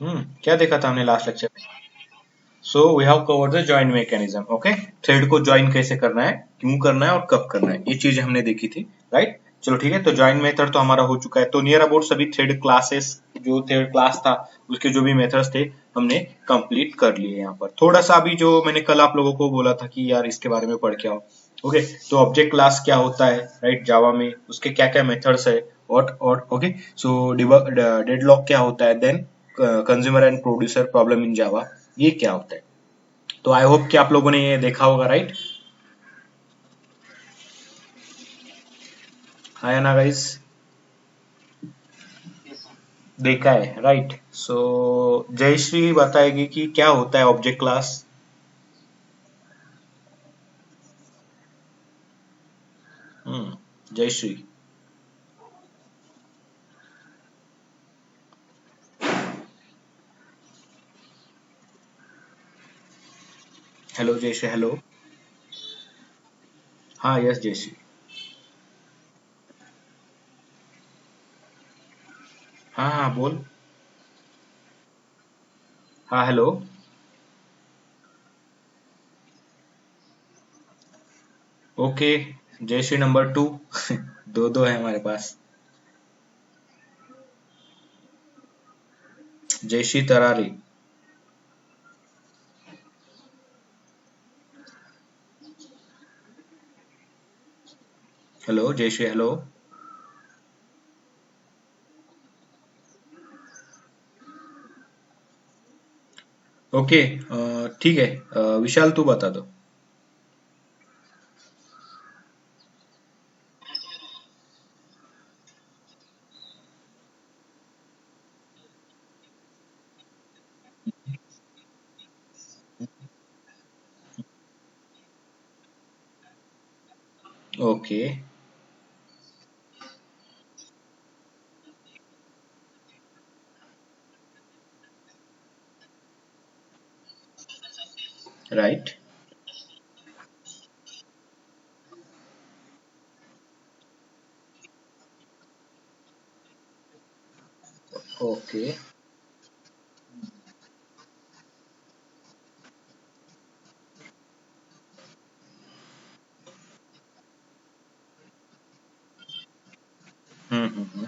क्या देखा था हमने लास्ट लेक्चर में? So we have covered the join mechanism. Okay, thread को ज्वाइन कैसे करना है, क्यों करना है और कब करना है, ये चीज हमने देखी थी। राइट, चलो ठीक है। तो ज्वाइन मेथड तो हमारा हो चुका है। तो नियर अबाउट सभी थ्रेड क्लासेस, जो थ्रेड क्लास था उसके जो भी मेथड्स थे हमने कंप्लीट कर लिए। यहाँ पर थोड़ा सा अभी जो मैंने कल आप लोगों को बोला था कि यार इसके बारे में पढ़ के आओ। ओके, तो ऑब्जेक्ट क्लास क्या होता है राइट जावा में, उसके क्या क्या मेथड्स है, और ओके। सो डेडलॉक क्या होता है, then consumer and producer problem in Java, ये क्या होता है। तो आई होप कि आप लोगों ने ये देखा होगा। राइट, हाय ना गाइस, देखा है। राइट, सो जयश्री बताएगी कि क्या होता है object class. Jayashree. Hello Jayashree, hello. हाँ यस जयश्री। हाँ हाँ बोल। हाँ हेलो। Okay, Jayashree number 2। दो दो है हमारे पास। Jayashree Tarari. Hello Jayashree, hello. Okay, ठीक है। विशाल तू बता दो। Okay. Right. Okay. Hmm.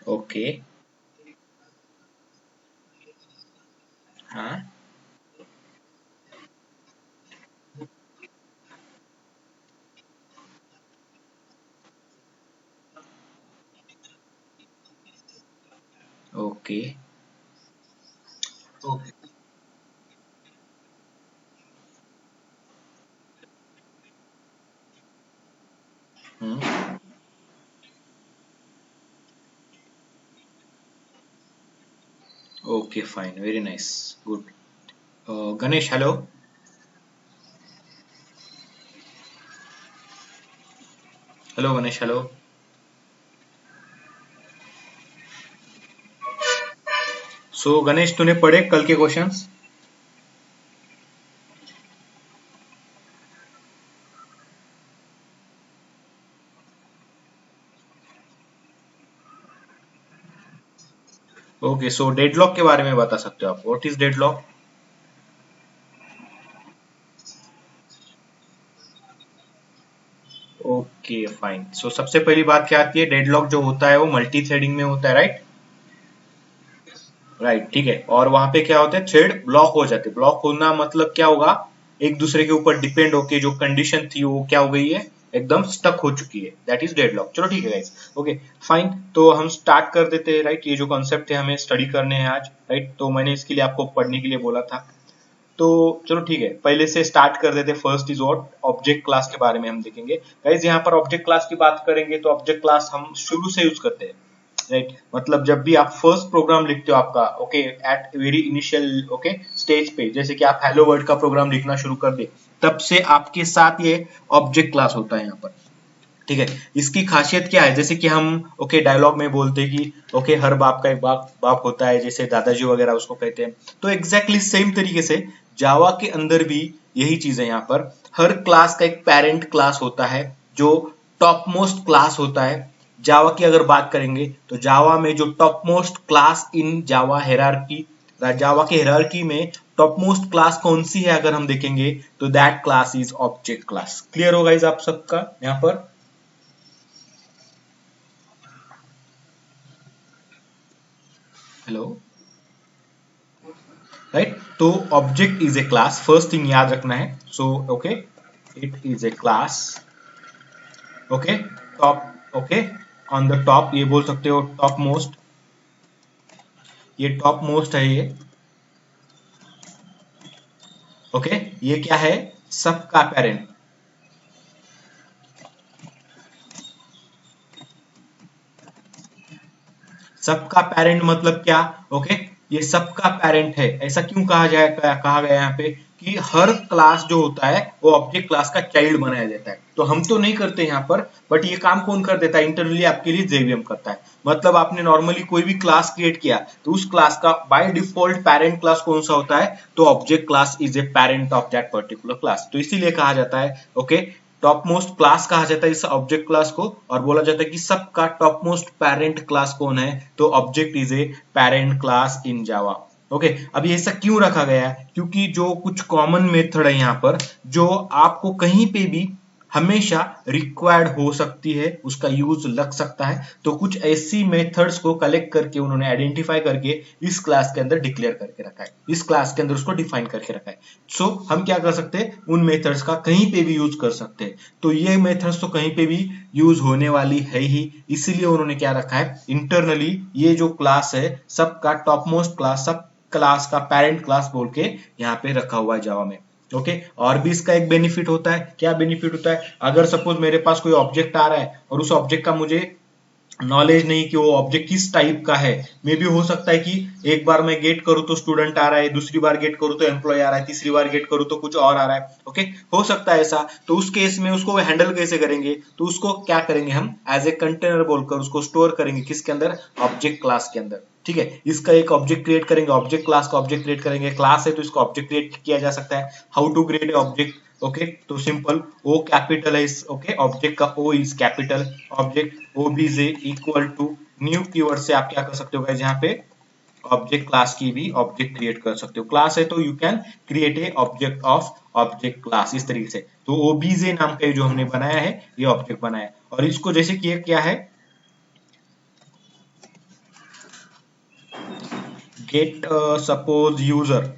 Okay. हाँ। Okay. Okay. Hmm. Okay fine, very nice, good. Ganesh, hello. Hello Ganesh, hello. So Ganesh, तूने पढ़े कल के क्वेश्चंस? ओके, सो डेडलॉक के बारे में बता सकते हो आप? What is deadlock? Okay fine. So सबसे पहली बात क्या आती है, डेडलॉक जो होता है वो मल्टी थ्रेडिंग में होता है। राइट, राइट, ठीक है। और वहां पे क्या होता है, थ्रेड ब्लॉक हो जाते हैं। ब्लॉक होना मतलब क्या होगा, एक दूसरे के ऊपर डिपेंड होके जो कंडीशन थी वो क्या हो गई है, एकदम स्टक हो चुकी है। That is deadlock. चलो ठीक है गाइस। ओके फाइन, तो हम स्टार्ट कर देते हैं। राइट, ये जो कॉन्सेप्ट है हमें स्टडी करने हैं आज। राइट, तो मैंने इसके लिए आपको पढ़ने के लिए बोला था। तो चलो ठीक है, पहले से स्टार्ट कर देते। First is what, object class के बारे में हम देखेंगे। गाइस यहाँ पर ऑब्जेक्ट क्लास की बात करेंगे तो ऑब्जेक्ट क्लास हम शुरू से यूज करते हैं। राइट, मतलब जब भी आप फर्स्ट प्रोग्राम लिखते हो आपका, okay, at very initial okay stage पे, जैसे कि आप हेलो वर्ल्ड का प्रोग्राम लिखना शुरू कर दे, तब से आपके साथ ये ऑब्जेक्ट क्लास होता है यहाँ पर। ठीक है, इसकी खासियत क्या है, जैसे कि हम ओके डायलॉग में बोलते हैं कि ओके हर बाप का एक बाप बाप होता है, जैसे दादाजी वगैरह उसको कहते हैं। तो एग्जैक्टली सेम तरीके से जावा के अंदर भी यही चीज है। यहाँ पर हर क्लास का एक पेरेंट क्लास होता है जो टॉप मोस्ट क्लास होता है। जावा की अगर बात करेंगे तो जावा में जो top most class in Java hierarchy, Java के हेरारकी में टॉप मोस्ट क्लास कौन सी है अगर हम देखेंगे तो that class is object class. Clear होगा इस आप सबका यहाँ पर? Hello, right. तो object is a class, first thing याद रखना है। So okay, it is a class. Okay, top, okay, on the top, ये बोल सकते हो टॉप मोस्ट, ये टॉप मोस्ट है ये। ओके, ये क्या है? सबका पेरेंट। सबका पेरेंट मतलब क्या? ओके, ये सबका पेरेंट है। ऐसा क्यों कहा जाए, कहा गया यहाँ पे कि हर क्लास जो होता है वो ऑब्जेक्ट क्लास का चाइल्ड बनाया जाता है। तो हम तो नहीं करते यहाँ पर, बट ये काम कौन कर देता है? इंटरनली आपके लिए जेवीएम करता है। मतलब आपने नॉर्मली कोई भी क्लास क्रिएट किया तो उस क्लास का बाय डिफॉल्ट पेरेंट क्लास कौन सा होता है? तो object class is a parent of that particular class. तो इसीलिए कहा जाता है ओके, टॉप मोस्ट क्लास कहा जाता है इस ऑब्जेक्ट क्लास को, और बोला जाता है कि सबका टॉप मोस्ट पेरेंट क्लास कौन है? तो object is a parent class in Java. Okay, अब ये ऐसा क्यों रखा गया है? क्योंकि जो कुछ कॉमन मेथड है यहाँ पर जो आपको कहीं पे भी हमेशा रिक्वायर्ड हो सकती है, उसका यूज लग सकता है, तो कुछ ऐसी मेथड्स को कलेक्ट करके उन्होंने आइडेंटिफाई करके इस क्लास के अंदर डिक्लेयर करके रखा है, इस क्लास के अंदर उसको डिफाइन करके रखा है। सो हम क्या कर सकते हैं? उन मेथड्स का कहीं पे भी यूज कर सकते हैं। तो ये मेथड्स तो कहीं पे भी यूज होने वाली है ही, इसीलिए उन्होंने क्या रखा है? इंटरनली ये जो क्लास है सबका टॉप मोस्ट क्लास, सब क्लास का पेरेंट क्लास बोल के यहाँ पे रखा हुआ है जावा में। ओके, और भी इसका एक बेनिफिट होता है। क्या बेनिफिट होता है? अगर सपोज मेरे पास कोई ऑब्जेक्ट आ रहा है और उस ऑब्जेक्ट का मुझे नॉलेज नहीं कि वो ऑब्जेक्ट किस टाइप का है, मे भी हो सकता है कि एक बार मैं गेट करूं तो स्टूडेंट आ रहा है, दूसरी बार गेट करूं तो एम्प्लॉय आ रहा है, तीसरी बार गेट करूं तो कुछ और आ रहा है। ओके, हो सकता है ऐसा। तो उस केस में उसको हैंडल कैसे करेंगे? तो उसको क्या करेंगे? हम एज ए कंटेनर बोलकर उसको स्टोर करेंगे, किसके अंदर? ऑब्जेक्ट क्लास के अंदर। ठीक है, इसका एक ऑब्जेक्ट क्रिएट करेंगे, ऑब्जेक्ट क्लास का ऑब्जेक्ट क्रिएट करेंगे, क्लास है तो इसका ऑब्जेक्ट क्रिएट किया जा सकता है। How to create a object? Okay, तो सिंपल, ओ कैपिटल है इस, ओके, ऑब्जेक्ट का O is capital, object obj equal to new keyword से आप क्या कर सकते हो गाइस? यहाँ पे ऑब्जेक्ट क्लास की भी ऑब्जेक्ट क्रिएट कर सकते हो। क्लास है तो you can create a object of object class, इस तरीके से। तो ओबीजे नाम का जो हमने बनाया है ये ऑब्जेक्ट बनाया है, और इसको जैसे कि क्या है, gate suppose user,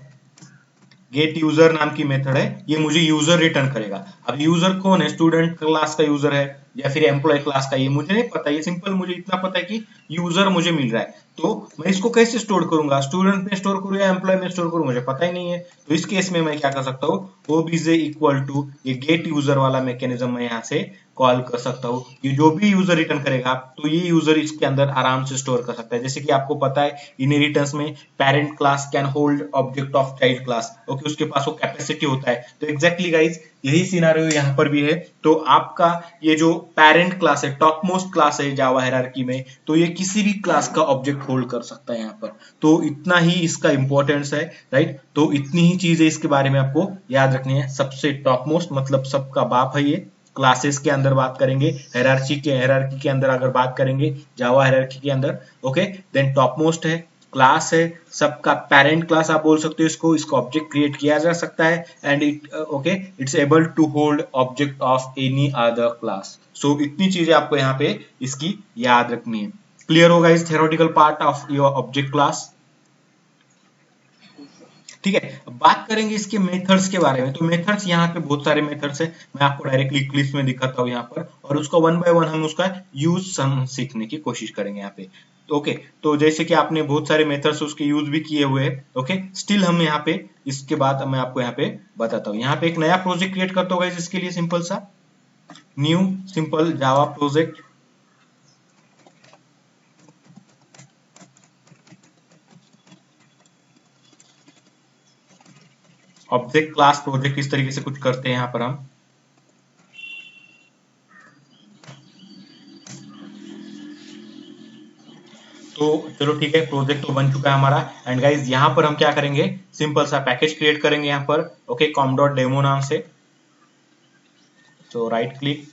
gate user नाम की मेथड है, ये मुझे यूजर रिटर्न करेगा। अब यूजर कौन है? स्टूडेंट क्लास का यूजर है या फिर एम्प्लॉय क्लास का, ये मुझे नहीं पता। ये सिंपल मुझे इतना पता है कि यूजर मुझे मिल रहा है। तो मैं इसको कैसे स्टोर करूंगा? स्टूडेंट में स्टोर करूं या एम्प्लॉय में स्टोर करूं, मुझे पता ही नहीं है। तो इस केस में मैं क्या कर सकता हूँ? ओबीजे इक्वल टू ये गेट यूजर वाला मैकेनिज्म मैं यहाँ से कॉल कर सकता हूँ। ये जो भी यूजर रिटर्न करेगा तो ये यूजर इसके अंदर आराम से स्टोर कर सकता है। जैसे कि आपको पता है इनहेरिटेंस में parent class can hold object of child class. Okay, उसके पास वो कैपेसिटी होता है। तो एग्जैक्टली गाइज यही सिनारियो यहाँ पर भी है। तो आपका ये जो पेरेंट क्लास है, टॉप मोस्ट क्लास है जावा हायरार्की में, तो ये किसी भी क्लास का ऑब्जेक्ट होल्ड कर सकता है यहाँ पर। तो इतना ही इसका इंपॉर्टेंस है, राइट। तो इतनी ही चीजें इसके बारे में आपको याद रखनी है। सबसे टॉप मोस्ट मतलब सबका बाप है ये। क्लासेस के अंदर बात करेंगे, हायरार्की के अंदर अगर बात करेंगे जावा हायरार्की के अंदर, ओके, देन टॉप मोस्ट है, क्लास है, सबका पेरेंट क्लास आप बोल सकते हो इसको, इसको ऑब्जेक्ट क्रिएट किया जा सकता है, and it okay it's able to hold object of any other class. So इतनी चीजें आपको यहाँ पे इसकी याद रखनी है। क्लियर होगा इस theoretical part of your object class? ठीक है, अब बात करेंगे इसके मेथड्स के बारे में। तो मेथड्स यहाँ पे बहुत सारे मेथड्स है, मैं आपको डायरेक्टली क्लिप्स में दिखाता हूँ यहाँ पर, और उसका वन बाय वन हम उसका यूज हम सीखने की कोशिश करेंगे यहाँ पे। तो ओके, तो जैसे कि आपने बहुत सारे मेथड्स उसके यूज भी किए हुए हैं, ओके, स्टिल हम यहाँ पे इसके बाद मैं आपको यहाँ पे बताता हूँ। यहाँ पे एक नया प्रोजेक्ट क्रिएट करता होगा इसके लिए, सिंपल सा new simple Java project, object class project, इस तरीके से कुछ करते हैं यहाँ पर हम। तो चलो ठीक है, प्रोजेक्ट तो बन चुका है हमारा। एंड गाइज यहाँ पर हम क्या करेंगे, सिंपल सा पैकेज क्रिएट करेंगे यहाँ पर, ओके, कॉम डॉट डेमो नाम से। तो राइट क्लिक,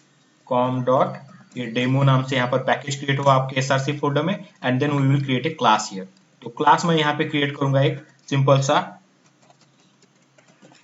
कॉम डॉट, ये डेमो नाम से यहाँ पर पैकेज क्रिएट हुआ आपके एसआरसी फोल्डर में। And then we will create a class here. तो क्लास मैं यहाँ पे क्रिएट करूंगा एक सिंपल सा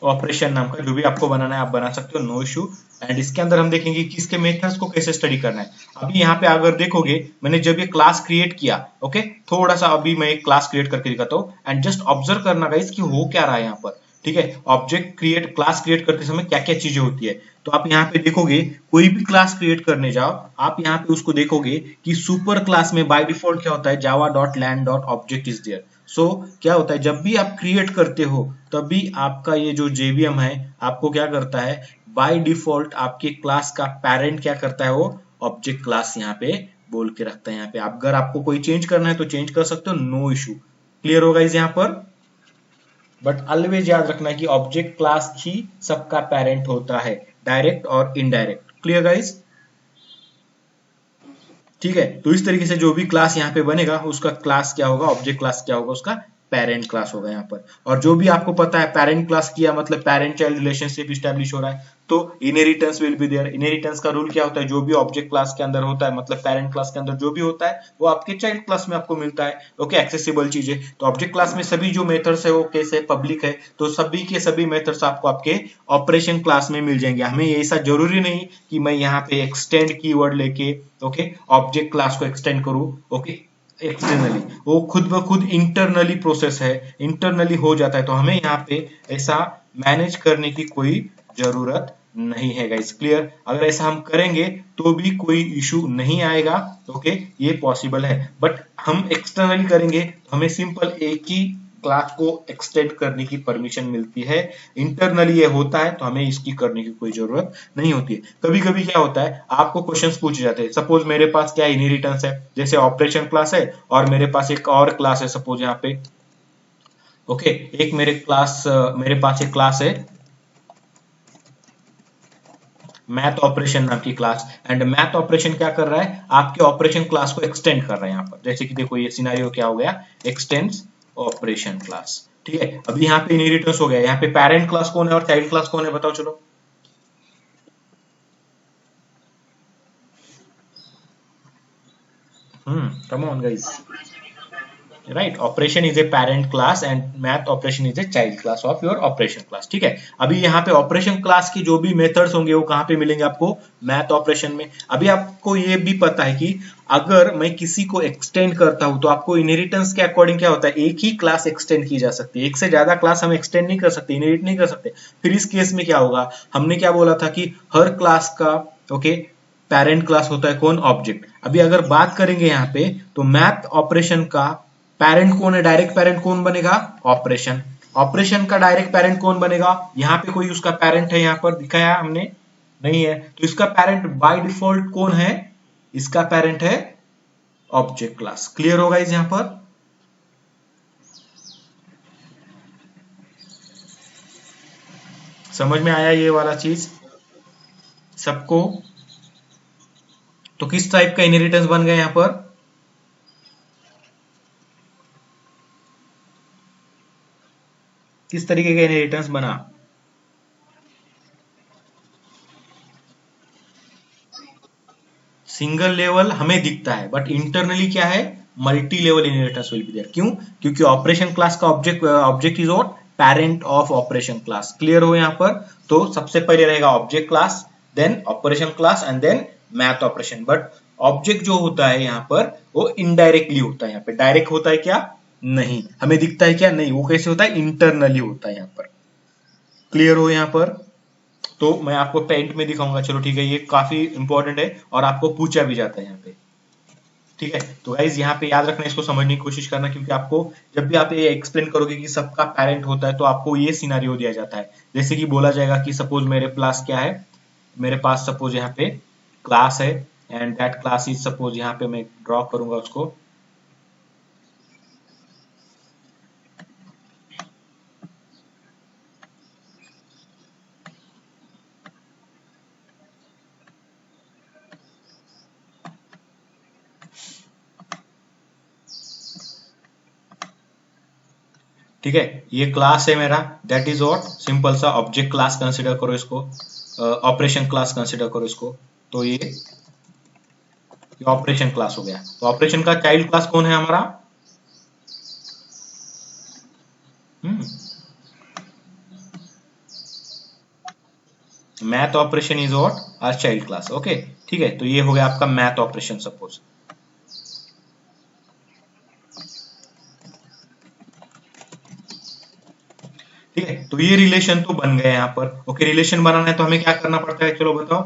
ऑपरेशन नाम का, जो भी आपको बनाना है आप बना सकते हो, नो इशू। एंड इसके अंदर हम देखेंगे कि इसके मेथड्स को कैसे स्टडी करना है। अभी यहाँ पे अगर देखोगे, मैंने जब ये क्लास क्रिएट किया, ओके, थोड़ा सा अभी मैं एक क्लास क्रिएट करके दिखाता हूँ एंड जस्ट ऑब्जर्व करना गाइस कि हो क्या रहा है यहाँ पर। ठीक है, ऑब्जेक्ट क्रिएट, क्लास क्रिएट करते समय क्या क्या चीजें होती है। तो आप यहाँ पे देखोगे, कोई भी क्लास क्रिएट करने जाओ, आप यहाँ पे उसको देखोगे कि सुपर क्लास में बाय डिफॉल्ट क्या होता है, Java dot lang dot object is there. So क्या होता है, जब भी आप क्रिएट करते हो तभी आपका ये जो जेवीएम है आपको क्या करता है, बाय डिफॉल्ट आपके क्लास का पेरेंट क्या करता है, वो ऑब्जेक्ट क्लास यहाँ पे बोल के रखता है। यहाँ पे अगर आपको कोई चेंज करना है तो चेंज कर सकते हो, नो इशू। क्लियर होगा इस यहाँ पर। बट ऑलवेज याद रखना है कि ऑब्जेक्ट क्लास ही सबका पेरेंट होता है, डायरेक्ट और इनडायरेक्ट। Clear guys. ठीक है, तो इस तरीके से जो भी क्लास यहाँ पे बनेगा उसका क्लास क्या होगा, ऑब्जेक्ट क्लास क्या होगा, उसका पेरेंट क्लास होगा यहाँ पर। और जो भी आपको पता है पेरेंट क्लास किया मतलब पेरेंट चाइल्ड रिलेशनशिप स्टैब्लिश हो रहा है, तो inheritance will be there. Inheritance का रूल क्या होता है, जो भी ऑब्जेक्ट क्लास के अंदर होता है मतलब पेरेंट क्लास के अंदर जो भी होता है वो आपके चाइल्ड क्लास में आपको मिलता है। ओके, एक्सेसिबल चीजें, तो ऑब्जेक्ट क्लास में सभी जो मेथड्स है वो कैसे पब्लिक है, तो सभी के सभी मेथड्स आपको आपके ऑपरेशन क्लास में मिल जाएंगे। हमें ऐसा जरूरी नहीं कि मैं यहाँ पे एक्सटेंड कीवर्ड लेके, ओके, ऑब्जेक्ट क्लास को एक्सटेंड करूं, ओके, एक्सटर्नली। वो खुद ब खुद इंटरनली प्रोसेस है, इंटरनली हो जाता है, तो हमें यहाँ पे ऐसा मैनेज करने की कोई जरूरत नहीं है गाइस। क्लियर, अगर ऐसा हम करेंगे तो भी कोई इशू नहीं आएगा, ओके, ये पॉसिबल है। बट हम एक्सटर्नली करेंगे तो हमें सिंपल एक ही क्लास को एक्सटेंड करने की परमिशन मिलती है। इंटरनली ये होता है तो हमें इसकी करने की कोई जरूरत नहीं होती है। कभी कभी क्या होता है, आपको क्वेश्चंस पूछे जाते हैं, सपोज मेरे पास क्या इनहेरिटेंस है, जैसे ऑपरेशन क्लास है और मेरे पास एक और क्लास है सपोज यहाँ पे, ओके, एक मेरे पास एक क्लास है मैथ ऑपरेशन नाम की क्लास। एंड मैथ ऑपरेशन क्या कर रहा है, आपके ऑपरेशन क्लास को एक्सटेंड कर रहा है यहाँ पर। जैसे कि देखो ये सिनारियो क्या हो गया, एक्सटेंड्स ऑपरेशन क्लास। ठीक है, अभी यहाँ पे इनहेरिटेंस हो गया, यहाँ पे पेरेंट क्लास कौन है और चाइल्ड क्लास कौन है, बताओ चलो। Come on guys. Right, operation is a parent class and math operation is a child class of your operation class. ठीक है, अभी यहाँ पे ऑपरेशन क्लास की जो भी मेथड्स होंगे वो कहाँ पे मिलेंगे आपको, मैथ ऑपरेशन में। अभी आपको ये भी पता है कि अगर मैं किसी को एक्सटेंड करता हूं तो आपको इनहेरिटेंस के अकॉर्डिंग क्या होता है, एक ही क्लास एक्सटेंड की जा सकती है, एक से ज्यादा क्लास हम एक्सटेंड नहीं कर सकते, इनहेरिट नहीं कर सकते। फिर इस केस में क्या होगा, हमने क्या बोला था कि हर क्लास का, ओके, पेरेंट क्लास होता है कौन, ऑब्जेक्ट। अभी अगर बात करेंगे यहाँ पे तो मैथ ऑपरेशन का पेरेंट कौन है, डायरेक्ट पेरेंट कौन बनेगा, ऑपरेशन। ऑपरेशन का डायरेक्ट पेरेंट कौन बनेगा, यहाँ पे कोई उसका पेरेंट है यहाँ पर दिखाया हमने, नहीं है, तो इसका पेरेंट बाय डिफॉल्ट कौन है, इसका पेरेंट है ऑब्जेक्ट क्लास। क्लियर होगा इस यहाँ पर। समझ में आया ये वाला चीज सबको। तो किस टाइप का इनहेरिटेंस बन गया यहाँ पर, किस तरीके का इनहेरिटेंस बना। सिंगल लेवल हमें दिखता है बट इंटरनली क्या है, multi level inheritance will be there. क्यों, क्योंकि ऑपरेशन क्लास का object is what, parent of operation class. Clear हो यहाँ पर। तो सबसे पहले रहेगा object class, then operation class and then math operation. But object जो होता है यहाँ पर वो इनडायरेक्टली होता है, यहाँ पे डायरेक्ट होता है क्या, नहीं, हमें दिखता है क्या, नहीं, वो कैसे होता है, इंटरनली होता है यहाँ पर। क्लियर हो यहाँ पर। तो मैं आपको पेंट में दिखाऊंगा, चलो ठीक है, ये काफी इंपॉर्टेंट है और आपको पूछा भी जाता है यहाँ पे। ठीक है, तो गाइज यहाँ पे याद रखना, इसको समझने की कोशिश करना, क्योंकि आपको जब भी आप ये एक्सप्लेन करोगे कि सबका पेरेंट होता है तो आपको ये सिनारियो दिया जाता है। जैसे कि बोला जाएगा कि सपोज मेरे पास क्या है, मेरे पास सपोज यहाँ पे क्लास है and that class is suppose, यहाँ पे मैं ड्रॉ करूंगा उसको, ठीक है, ये क्लास है मेरा, दैट इज व्हाट, सिंपल सा ऑब्जेक्ट क्लास कंसिडर करो इसको, ऑपरेशन क्लास कंसिडर करो इसको। तो ये ऑपरेशन क्लास हो गया। तो ऑपरेशन का चाइल्ड क्लास कौन है हमारा? Math operation is what, are child class. Okay, ठीक है, तो ये हो गया आपका मैथ ऑपरेशन सपोज। ठीक है, तो ये रिलेशन तो बन गए यहाँ पर। ओके, रिलेशन बनाना है तो हमें क्या करना पड़ता है, चलो बताओ।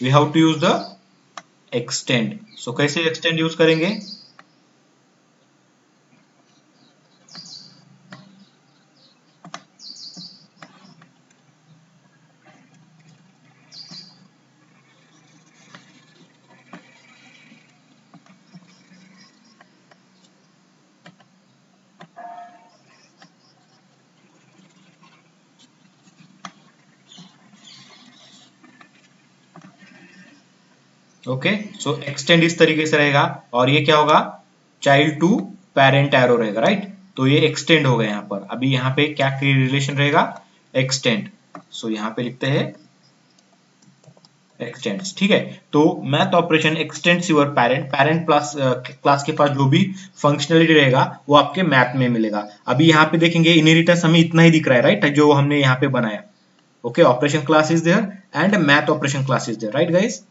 We have to use the extend. So कैसे एक्सटेंड यूज करेंगे? ओके, सो एक्सटेंड इस तरीके से रहेगा, और ये क्या होगा, चाइल्ड टू पेरेंट एरो रहेगा, राइट। तो ये एक्सटेंड हो गया यहाँ पर। अभी यहाँ पे क्या रिलेशन रहेगा, एक्सटेंड। सो यहाँ पे लिखते हैं एक्सटेंड्स। ठीक है, तो math operation x tends your parent, parent plus class के पास जो भी फंक्शनलिटी रहेगा वो आपके मैथ में मिलेगा। अभी यहाँ पे देखेंगे इनहेरिटेंस हमें इतना ही दिख रहा है, राइट, जो हमने यहाँ पे बनाया। Okay, operation class is there and math operation class is there, right guys,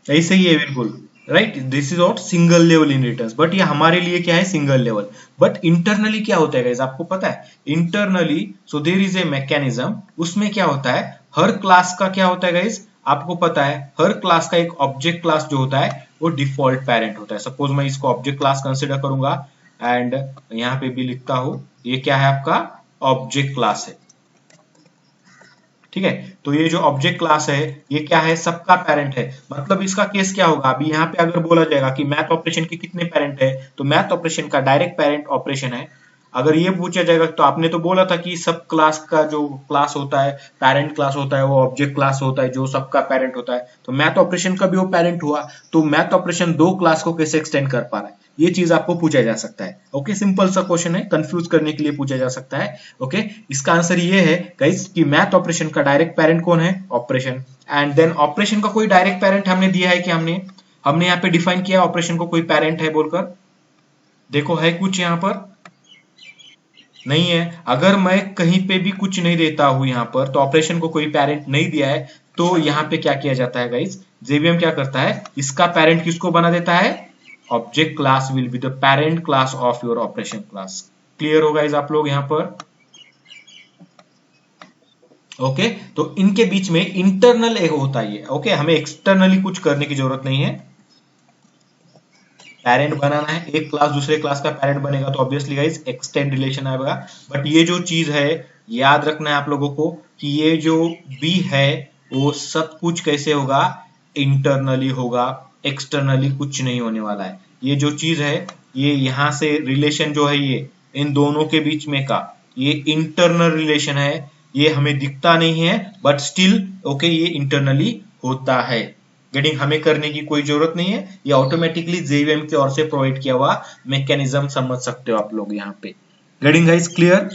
ऐसे ही है बिल्कुल, right. This is not single level inheritance, but ये हमारे लिए क्या है, सिंगल लेवल। बट इंटरनली क्या होता है गाइस, आपको पता है internally, so there is a mechanism, उसमें क्या होता है, हर क्लास का क्या होता है गाइस, आपको पता है हर क्लास का एक ऑब्जेक्ट क्लास जो होता है वो डिफॉल्ट पेरेंट होता है। सपोज मैं इसको ऑब्जेक्ट क्लास कंसिडर करूंगा एंड यहाँ पे भी लिखता हूं, ये क्या है आपका ऑब्जेक्ट क्लास है। ठीक है, तो ये जो ऑब्जेक्ट क्लास है ये क्या है, सबका पेरेंट है। मतलब इसका केस क्या होगा, अभी यहाँ पे अगर बोला जाएगा कि मैथ ऑपरेशन के कितने पेरेंट है, तो मैथ ऑपरेशन का डायरेक्ट पेरेंट ऑपरेशन है। अगर ये पूछा जाएगा तो आपने तो बोला था कि सब क्लास का जो क्लास होता है, पेरेंट क्लास होता है, वो ऑब्जेक्ट क्लास होता है जो सबका पेरेंट होता है। तो मैथ ऑपरेशन का भी वो पेरेंट हुआ, तो मैथ ऑपरेशन दो क्लास को कैसे एक्सटेंड कर पा रहा है, ये चीज आपको पूछा जा सकता है। ओके, सिंपल सा क्वेश्चन है, कंफ्यूज करने के लिए पूछा जा सकता है। ओके, इसका आंसर ये है गाइस कि मैथ ऑपरेशन का डायरेक्ट पेरेंट कौन है, ऑपरेशन। एंड देन ऑपरेशन का कोई डायरेक्ट पेरेंट हमने दिया है कि हमने हमने यहाँ पे डिफाइन किया ऑपरेशन को कोई पेरेंट है बोलकर, देखो है कुछ यहाँ पर, नहीं है। अगर मैं कहीं पे भी कुछ नहीं देता हूं यहाँ पर, तो ऑपरेशन को कोई पेरेंट नहीं दिया है, तो यहाँ पे क्या किया जाता है गाइस, जेवीएम क्या करता है, इसका पेरेंट किसको बना देता है, object class will be the parent class of your operation class. Clear होगा गाइस आप लोग यहाँ पर? ओके, तो इनके बीच में इंटरनल एक होता है, ओके, हमें एक्सटर्नली कुछ करने की जरूरत नहीं है। पेरेंट बनाना है, एक क्लास दूसरे क्लास का पेरेंट बनेगा तो ऑब्वियसली गाइस एक्सटेंड रिलेशन आएगा। बट ये जो चीज है याद रखना है आप लोगों को कि ये जो बी है वो सब कुछ कैसे होगा, इंटरनली होगा, एक्सटर्नली कुछ नहीं होने वाला है। ये जो चीज है, ये यहाँ से रिलेशन जो है, ये इन दोनों के बीच में का ये इंटरनल रिलेशन है, ये हमें दिखता नहीं है बट स्टिल ओके ये इंटरनली होता है। गेटिंग, हमें करने की कोई जरूरत नहीं है, ये ऑटोमेटिकली जेवीएम की ओर से प्रोवाइड किया हुआ मैकेनिज्म समझ सकते हो आप लोग यहाँ पे। Getting guys clear?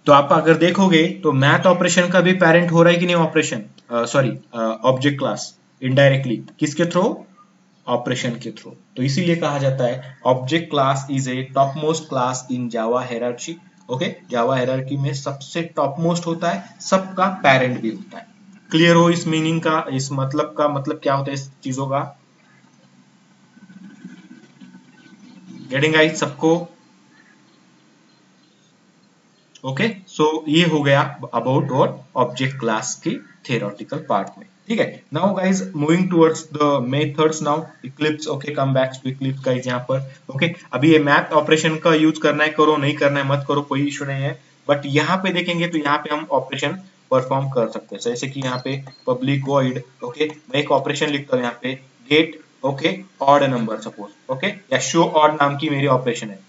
तो आप अगर देखोगे तो मैथ ऑपरेशन का भी पेरेंट हो रहा है कि नहीं operation, sorry object class, indirectly किसके थ्रू, ऑपरेशन के थ्रू। तो इसीलिए कहा जाता है object class is a top most class in Java hierarchy. Okay, Java hierarchy में सबसे टॉप मोस्ट होता है, सबका पेरेंट भी होता है। क्लियर हो इस मीनिंग का, इस मतलब का मतलब क्या होता है इस चीजों का? गेटिंग गाइस सबको? ओके, सो ये हो गया अबाउट और ऑब्जेक्ट क्लास के थियोरेटिकल पार्ट में। ठीक है, now guys moving towards the methods now, Eclipse. Okay, come back to Eclipse guys यहाँ पर। ओके, अभी ये मैथ ऑपरेशन का यूज करना है करो, नहीं करना है मत करो, कोई इशू नहीं है। बट यहाँ पे देखेंगे तो यहाँ पे हम ऑपरेशन परफॉर्म कर सकते हैं, जैसे कि यहाँ पे पब्लिक वॉइड, ओके, मैं एक ऑपरेशन लिखता हूँ यहाँ पे, get okay odd number suppose, okay, या शो ऑड नाम की मेरी ऑपरेशन है।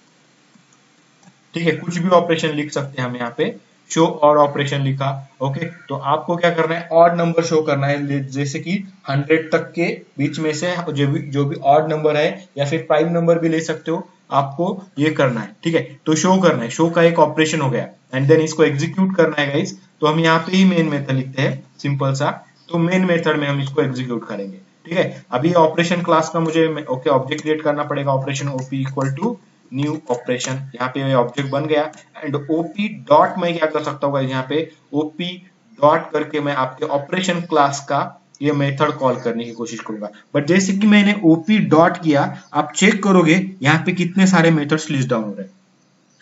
ठीक है, कुछ भी ऑपरेशन लिख सकते हैं हम यहाँ पे। शो ऑड ऑपरेशन लिखा। ओके, तो आपको क्या करना है, ऑड नंबर शो करना है, जैसे कि 100 तक के बीच में से जो भी ऑड नंबर है या फिर प्राइम नंबर भी ले सकते हो, आपको ये करना है। ठीक है, तो शो करना है, शो का एक ऑपरेशन हो गया, एंड देन इसको एग्जीक्यूट करना है गाइस। तो हम यहाँ पे ही मेन मेथड लिखते हैं सिंपल सा, तो मेन मेथड में हम इसको एग्जीक्यूट करेंगे। ठीक है, अभी ऑपरेशन क्लास का मुझे ओके ऑब्जेक्ट क्रिएट करना पड़ेगा, operation op equal to new operation, यहाँ पे ऑब्जेक्ट बन गया, एंड ओपी डॉट मैं क्या कर सकता हूँ यहाँ पे, ओपी डॉट करके मैं आपके ऑपरेशन क्लास का ये मेथड कॉल करने की कोशिश करूंगा। बट जैसे कि मैंने ओपी डॉट किया, आप चेक करोगे यहाँ पे कितने सारे मेथड्स लिस्ट डाउन हो रहे हैं।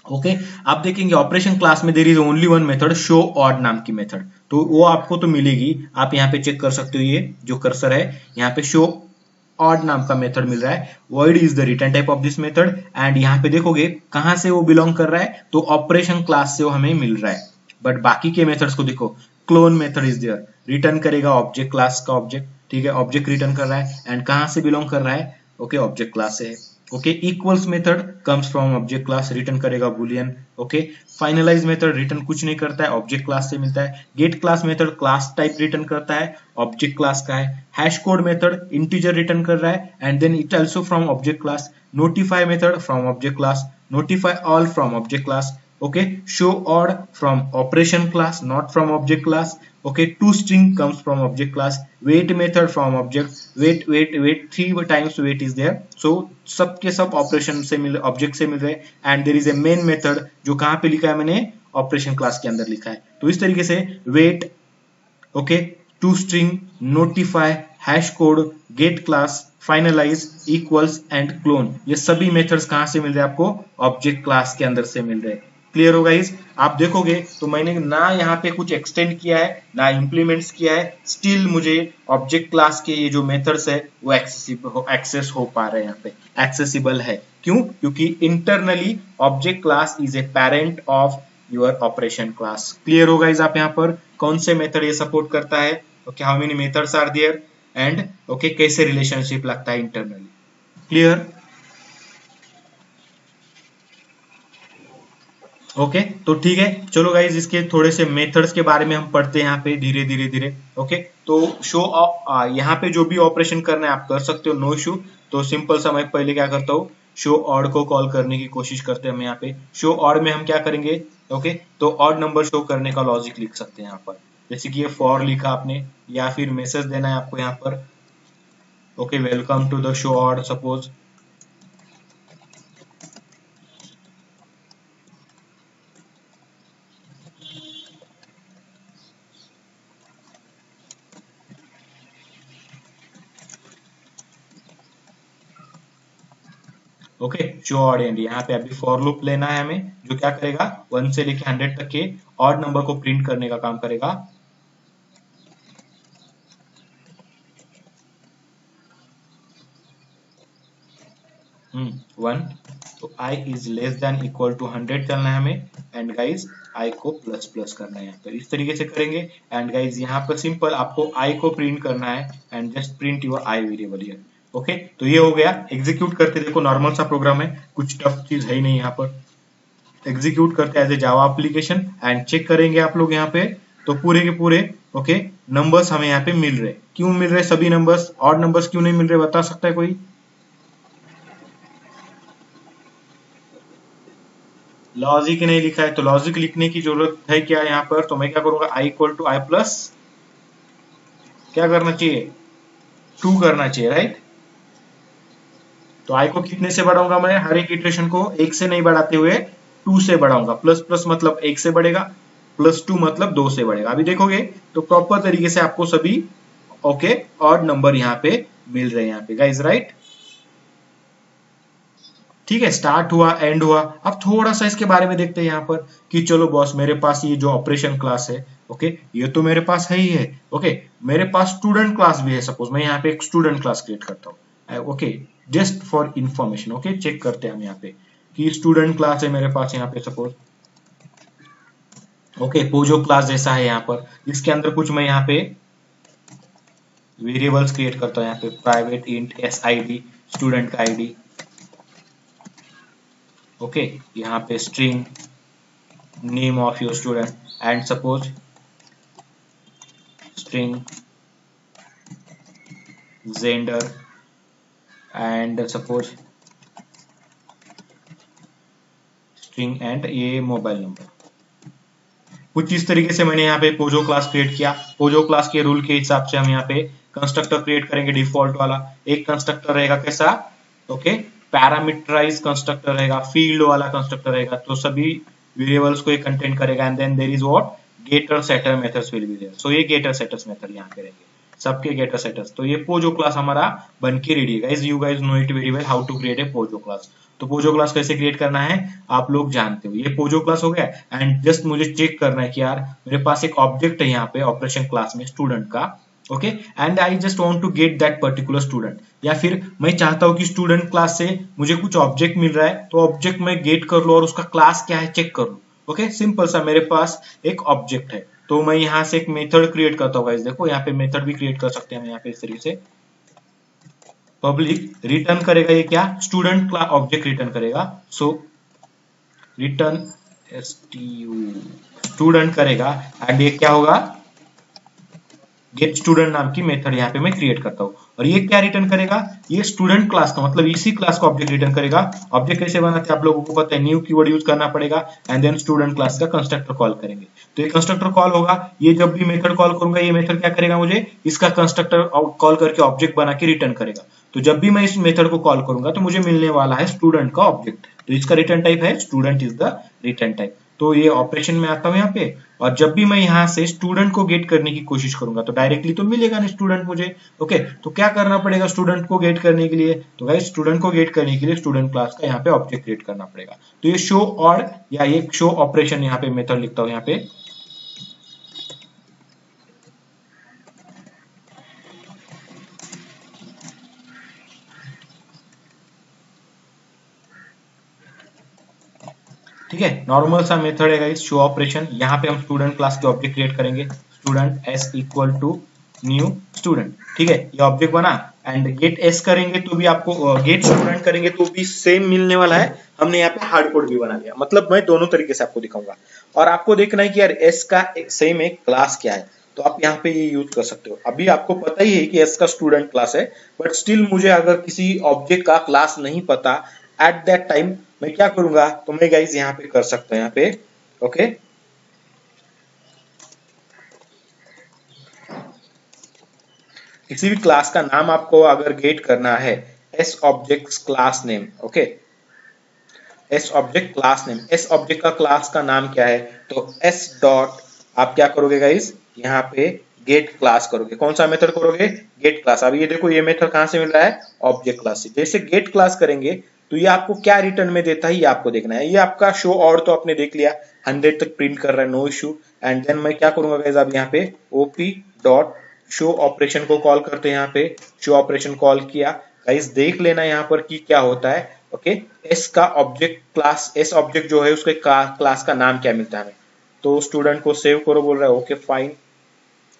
ओके, आप देखेंगे ऑपरेशन क्लास में there is only one method, show odd नाम की मेथड, तो वो आपको तो मिलेगी। आप यहाँ पे चेक कर सकते हो, ये जो कर्सर है यहाँ पे शो ऑड नाम का मेथड मिल रहा है, void is the return type of this method, and यहाँ पे देखोगे कहां से वो बिलोंग कर रहा है, तो ऑपरेशन क्लास से वो हमें मिल रहा है। बट बाकी के मेथड्स को देखो, clone method is there, return करेगा ऑब्जेक्ट क्लास का ऑब्जेक्ट। ठीक है, ऑब्जेक्ट रिटर्न कर रहा है, एंड कहां से बिलोंग कर रहा है, ओके ऑब्जेक्ट क्लास से है। Okay, equals method comes from object class, return करेगा boolean. Okay, finalize method return कुछ नहीं करता है, ऑब्जेक्ट क्लास से मिलता है। Get class method class type return करता है, ऑब्जेक्ट क्लास का है। Hash code method integer return कर रहा है, and then it also from object class. Notify method from object class, notify all from object class. Okay, show odd from operation class, not from object class. Okay, toString comes from object class. Wait method from object, wait 3 times wait is there, so सब के सब operation से मिल, object से मिल रहे हैं, and there is a main method जो कहां पे लिखा है मैंने, ऑपरेशन क्लास के अंदर लिखा है। तो इस तरीके से wait, okay, to string, notify, hash code, get class, finalize, equals and clone, ये सभी मेथड्स कहां से मिल रहे हैं आपको, ऑब्जेक्ट क्लास के अंदर से मिल रहे हैं। क्लियर होगा इस, आप देखोगे तो मैंने ना यहाँ पे कुछ एक्सटेंड किया है ना इंप्लीमेंट्स किया है, स्टिल मुझे ऑब्जेक्ट क्लास के ये जो मेथड्स है वो एक्सेस हो पा रहे हैं, यहाँ पे एक्सेसिबल है। क्यों, क्योंकि internally object class is a parent of your operation class. Clear होगा इस, आप यहाँ पर कौन से मेथड ये सपोर्ट करता है, okay how many methods are there, and okay कैसे रिलेशनशिप लगता है इंटरनली। क्लियर, ओके तो ठीक है, चलो गाइज इसके थोड़े से मेथड्स के बारे में हम पढ़ते हैं यहाँ पे धीरे धीरे धीरे। ओके, तो शो यहाँ पे जो भी ऑपरेशन करना है आप कर सकते हो, नो इशू। तो सिंपल सा मैं पहले क्या करता हूँ, शो ऑड को कॉल करने की कोशिश करते हैं हम यहाँ पे। शो ऑड में हम क्या करेंगे, ओके तो ऑड नंबर शो करने का लॉजिक लिख सकते हैं यहाँ पर, जैसे कि ये फॉर लिखा आपने, या फिर मैसेज देना है आपको यहाँ पर, okay welcome to the show odd suppose. Okay, show odd and, यहाँ पे अभी फॉर लूप लेना है हमें, जो क्या करेगा 1 से लेके 100 तक के ऑड नंबर को प्रिंट करने का काम करेगा। वन, तो i is less than equal to 100 करना है हमें, एंड गाइज i को प्लस प्लस करना है यहाँ पर, इस तरीके से करेंगे। एंड गाइज यहाँ पर सिंपल आपको i को प्रिंट करना है, and just print your i variable here. Okay, तो ये हो गया, एग्जीक्यूट करते देखो, नॉर्मल सा प्रोग्राम है, कुछ टफ चीज है ही नहीं यहाँ पर। एग्जीक्यूट करते as a Java application, and check करेंगे आप लोग यहाँ पे, तो पूरे के पूरे ओके नंबर्स हमें यहाँ पे मिल रहे। क्यों मिल रहे सभी नंबर्स, ऑड नंबर्स क्यों नहीं मिल रहे, बता सकता है कोई? लॉजिक नहीं लिखा है, तो लॉजिक लिखने की जरूरत है क्या यहाँ पर, तो मैं क्या करूंगा, i equal to I plus क्या करना चाहिए, 2 करना चाहिए, राइट। तो i को कितने से बढ़ाऊंगा मैं, हर एक इटरेशन को 1 से नहीं बढ़ाते हुए 2 से बढ़ाऊंगा। प्लस प्लस मतलब 1 से बढ़ेगा, प्लस 2 मतलब 2 से बढ़ेगा। अभी देखोगे तो प्रॉपर तरीके से आपको सभी ओके ऑड नंबर यहाँ पे मिल रहे हैं यहाँ पे गाइस, राइट। ठीक है, स्टार्ट हुआ, एंड हुआ। अब थोड़ा सा इसके बारे में देखते हैं यहाँ पर, कि चलो बॉस मेरे पास ये जो ऑपरेशन क्लास है, ओके ये तो मेरे पास है ही है। ओके, मेरे पास स्टूडेंट क्लास भी है, सपोज मैं यहाँ पे एक स्टूडेंट क्लास क्रिएट करता हूँ। Okay, just for information, okay check करते हैं हम यहाँ पे कि स्टूडेंट क्लास है मेरे पास यहाँ पे सपोज। ओके, पोजो क्लास जैसा है यहाँ पर, इसके अंदर कुछ मैं यहाँ पे वेरिएबल्स क्रिएट करता हूँ यहाँ पे, प्राइवेट इंट SID, स्टूडेंट का ID। ओके, यहाँ पे string name of your student, and suppose string gender, and suppose string and ये मोबाइल नंबर। कुछ इस तरीके से मैंने यहाँ पे पोजो क्लास क्रिएट किया। पोजो क्लास के रूल के हिसाब से हम यहाँ पे कंस्ट्रक्टर क्रिएट करेंगे डिफॉल्ट वाला। एक कंस्ट्रक्टर रहेगा कैसा, ओके, पैरामीटराइज कंस्ट्रक्टर रहेगा, फील्ड वाला कंस्ट्रक्टर रहेगा, तो सभी वेरिएबल्स को ये कंटेन करेगा। And then there is what, getter setter methods will be there. So ये गेटर सेटर्स मेथड यहाँ पे रहेंगे, सबके गेटर सेटर्स। तो ये पोजो क्लास हमारा बन के रेडी है guys. You guys know it very well how to create a POJO class. तो पोजो क्लास कैसे क्रिएट करना है आप लोग जानते हो। ये पोजो क्लास हो गया। एंड जस्ट मुझे चेक करना है कि यार मेरे पास एक ऑब्जेक्ट है यहाँ पे ऑपरेशन क्लास में स्टूडेंट का, okay, and I just want to get that particular student. या फिर मैं चाहता हूँ कि स्टूडेंट क्लास से मुझे कुछ ऑब्जेक्ट मिल रहा है, तो ऑब्जेक्ट मैं गेट कर लूँ और उसका क्लास क्या है चेक कर लूँ। ओके, सिंपल सा मेरे पास एक ऑब्जेक्ट है, तो मैं यहाँ से एक मेथड क्रिएट करता हूँ गाइस। देखो यहाँ पे मेथड भी क्रिएट कर सकते हैं हम यहाँ पे इस तरीके से। पब्लिक रिटर्न करेगा ये क्या, स्टूडेंट क्लास ऑब्जेक्ट रिटर्न करेगा। सो रिटर्न स्टूडेंट करेगा। एंड ये क्या होगा, गेट स्टूडेंट नाम की मेथड यहाँ पे मैं क्रिएट करता हूँ। और ये क्या रिटर्न करेगा, ये स्टूडेंट क्लास का मतलब इसी क्लास का ऑब्जेक्ट रिटर्न करेगा। ऑब्जेक्ट कैसे बनाते हैं आप लोगों को पता है, न्यू कीवर्ड यूज करना पड़ेगा एंड देन स्टूडेंट क्लास का कंस्ट्रक्टर कॉल करेंगे। तो ये कंस्ट्रक्टर कॉल होगा, ये जब भी मेथड कॉल करूंगा ये मेथड क्या करेगा, मुझे इसका कंस्ट्रक्टर कॉल करके ऑब्जेक्ट बना के रिटर्न करेगा। तो जब भी मैं इस मेथड को कॉल करूंगा तो मुझे मिलने वाला है स्टूडेंट का ऑब्जेक्ट। तो इसका रिटर्न टाइप है student is the return type. तो ये ऑपरेशन में आता हूँ यहाँ पे, और जब भी मैं यहाँ से स्टूडेंट को गेट करने की कोशिश करूंगा तो डायरेक्टली तो मिलेगा नहीं स्टूडेंट मुझे। ओके, तो क्या करना पड़ेगा स्टूडेंट को गेट करने के लिए, तो गाइस स्टूडेंट को गेट करने के लिए स्टूडेंट क्लास का यहाँ पे ऑब्जेक्ट क्रिएट करना पड़ेगा। तो ये शो ऑड या ये शो ऑपरेशन यहाँ पे मेथड लिखता हूँ यहाँ पे। ठीक है, नॉर्मल सा मेथड है गाइस शो ऑपरेशन। यहाँ पे हम स्टूडेंट क्लास के ऑब्जेक्ट क्रिएट करेंगे, student S equal to new student. ठीक है, ये ऑब्जेक्ट बना। एंड गेट एस करेंगे तो भी आपको, गेट स्टूडेंट करेंगे तो भी सेम मिलने वाला है। हमने यहाँ पे हार्ड कोड भी बना लिया, मतलब मैं दोनों तरीके से आपको दिखाऊंगा। और आपको देखना है कि यार एस का सेम एक क्लास क्या है, तो आप यहाँ पे ये यूज कर सकते हो। अभी आपको पता ही है कि एस का स्टूडेंट क्लास है, बट स्टिल मुझे अगर किसी ऑब्जेक्ट का क्लास नहीं पता एट दैट टाइम मैं क्या करूंगा, तो मैं गाइस यहाँ पे कर सकता हूँ यहाँ पे, ओके, किसी भी क्लास का नाम आपको अगर गेट करना है, S object class name, okay, S object class name, S object का क्लास का नाम क्या है, तो एस डॉट आप क्या करोगे गाइस, यहाँ पे गेट क्लास करोगे। कौन सा मेथड करोगे, गेट क्लास। अब ये देखो ये मेथड कहां से मिल रहा है, ऑब्जेक्ट क्लास से। जैसे गेट क्लास करेंगे तो ये आपको क्या रिटर्न में देता है ये आपको देखना है। ये आपका शो और तो आपने देख लिया, 100 तक प्रिंट कर रहा है, नो इशू। एंड देन मैं क्या करूंगा गाइस, अब यहाँ पे ओपी डॉट शो ऑपरेशन को कॉल करते हैं। यहाँ पे शो ऑपरेशन कॉल किया गाइस, देख लेना यहाँ पर कि क्या होता है। ओके, एस का ऑब्जेक्ट क्लास, एस ऑब्जेक्ट जो है उसके क्लास का नाम क्या मिलता है हमें, तो स्टूडेंट को सेव करो बोल रहा है। ओके फाइन,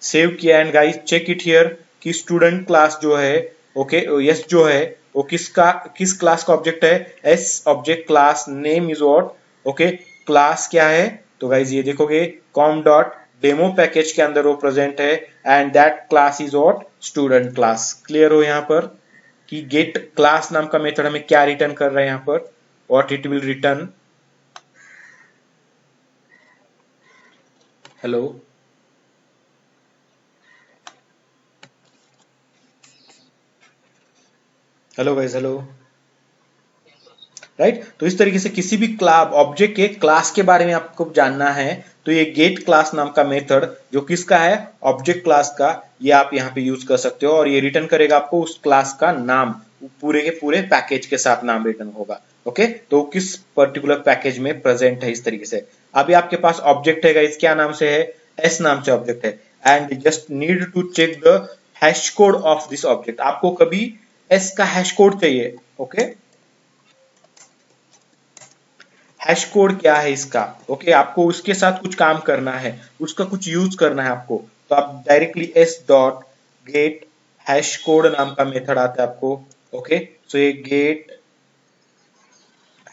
सेव किया। And guys check it here कि स्टूडेंट क्लास जो है, ओके, यस जो है वो किस क्लास का ऑब्जेक्ट है, S object class name is what, okay, class क्या है, तो गाइस ये देखोगे कॉम डॉट डेमो पैकेज के अंदर वो प्रेजेंट है। And that class is what, student class. Clear हो यहाँ पर कि गेट क्लास नाम का मेथड हमें क्या रिटर्न कर रहा है यहाँ पर, what it will return. Hello, hello guys, hello, right. तो इस तरीके से किसी भी क्लास ऑब्जेक्ट के क्लास के बारे में आपको जानना है तो ये गेट क्लास नाम का मेथड जो किसका है, ऑब्जेक्ट क्लास का, ये आप यहाँ पे यूज कर सकते हो। और ये रिटर्न करेगा आपको उस क्लास का नाम, पूरे के पूरे पैकेज के साथ नाम रिटर्न होगा। ओके, तो किस पर्टिकुलर पैकेज में प्रेजेंट है, इस तरीके से। अभी आपके पास ऑब्जेक्ट है गाइस, क्या नाम से है, एस नाम से ऑब्जेक्ट है। And just need to check the hash code of this object. आपको कभी एस का हैश कोड चाहिए, ओके, हैश कोड क्या है इसका, ओके, आपको उसके साथ कुछ काम करना है, उसका कुछ यूज करना है आपको, तो आप directly S dot gate hash code नाम का मेथड आता है आपको। ओके, सो ये गेट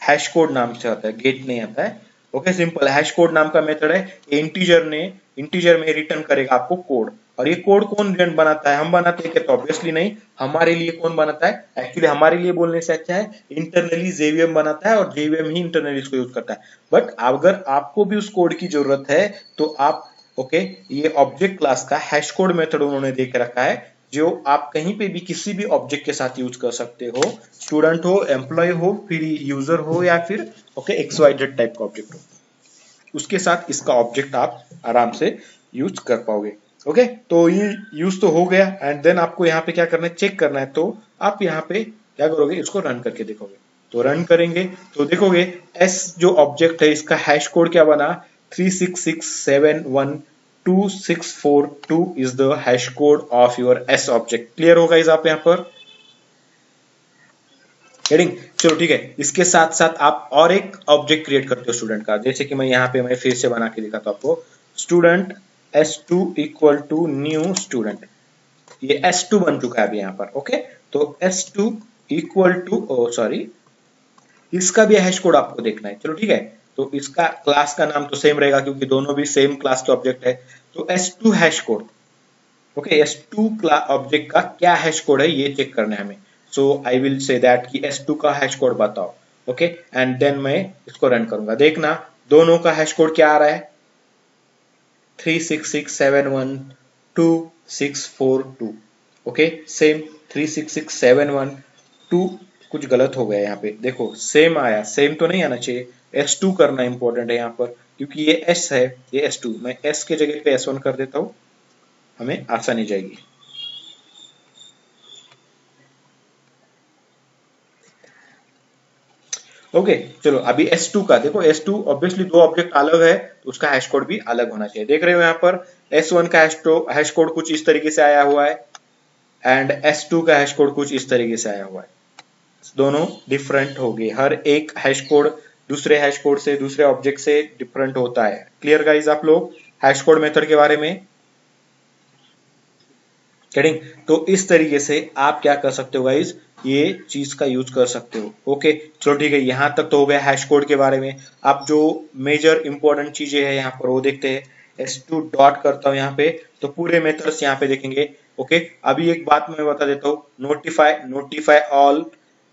हैश कोड नाम से आता है, गेट नहीं आता है। ओके सिंपल हैश कोड नाम का मेथड है, इंटीजर में रिटर्न करेगा आपको कोड। और ये कोड कौन बनाता है, हम बनाते हैं क्या, तो ऑब्वियसली नहीं, हमारे लिए कौन बनाता है, एक्चुअली हमारे लिए बोलने से अच्छा है इंटरनली जेवीएम बनाता है, और जेवीएम ही इंटरनली इसको यूज करता है। बट अगर आपको भी उस कोड की जरूरत है तो आप ओके ये ऑब्जेक्ट क्लास का हैश कोड मेथड उन्होंने दे के रखा है, जो आप कहीं पे भी किसी भी ऑब्जेक्ट के साथ यूज कर सकते हो, स्टूडेंट हो, एम्प्लॉय हो, फिर यूजर हो, या फिर ओके XYZ टाइप का ऑब्जेक्ट हो, उसके साथ इसका ऑब्जेक्ट आप आराम से यूज कर पाओगे। ओके तो ये यूज तो हो गया, एंड देन आपको यहाँ पे क्या करना है, चेक करना है। तो आप यहाँ पे क्या करोगे, इसको रन करके देखोगे। तो रन करेंगे तो देखोगे एस जो ऑब्जेक्ट है इसका हैश कोड क्या बना, 366712642 is the hash code of your S object. Clear होगा इस आप यहाँ पर हेडिंग। चलो ठीक है, इसके साथ साथ आप और एक ऑब्जेक्ट क्रिएट करते हो स्टूडेंट का, जैसे कि मैं यहाँ पे मैं फिर से बना के दिखाता हूँ आपको, student S2 equal to new student. ये S2 बन चुका है अभी यहाँ पर। ओके तो S2 इक्वल टू सॉरी इसका भी हैश कोड आपको देखना है। चलो ठीक है, तो इसका क्लास का नाम तो सेम रहेगा क्योंकि दोनों भी सेम क्लास के ऑब्जेक्ट है। तो S2 hash code, okay S2 object का क्या हैश कोड है ये चेक करना है हमें। सो आई विल से दैट कि S2 का हैश कोड बताओ। ओके एंड देन मैं इसको रन करूंगा, देखना दोनों का हैश कोड क्या आ रहा है, 366712642। ओके सेम 36671 कुछ गलत हो गया यहाँ पे, देखो सेम आया, सेम तो नहीं आना चाहिए, S2 करना इंपॉर्टेंट है यहाँ पर, क्योंकि ये S है ये S2, मैं S के जगह पे S1 कर देता हूँ, हमें आसानी जाएगी। ओके चलो अभी S2 का देखो, S2 ऑब्वियसली दो ऑब्जेक्ट अलग है तो उसका हैश कोड भी अलग होना चाहिए। देख रहे हो यहाँ पर S1 का हैश कोड कुछ इस तरीके से आया हुआ है, एंड S2 का हैश कोड कुछ इस तरीके से आया हुआ है, दोनों डिफरेंट हो गए। हर एक हैश कोड दूसरे हैश कोड से, दूसरे ऑब्जेक्ट से डिफरेंट होता है। क्लियर गाइज आप लोग हैश कोड मेथड के बारे में गेटिंग। तो इस तरीके से आप क्या कर सकते हो गाइज, ये चीज का यूज कर सकते हो। ओके चलो ठीक है, यहां तक तो हो गया हैश कोड के बारे में। अब जो मेजर इंपॉर्टेंट चीजें हैं यहाँ पर वो देखते हैं। S2 डॉट करता हूँ यहाँ पे तो पूरे मेथड्स यहाँ पे देखेंगे। ओके अभी एक बात मैं बता देता हूँ, notify all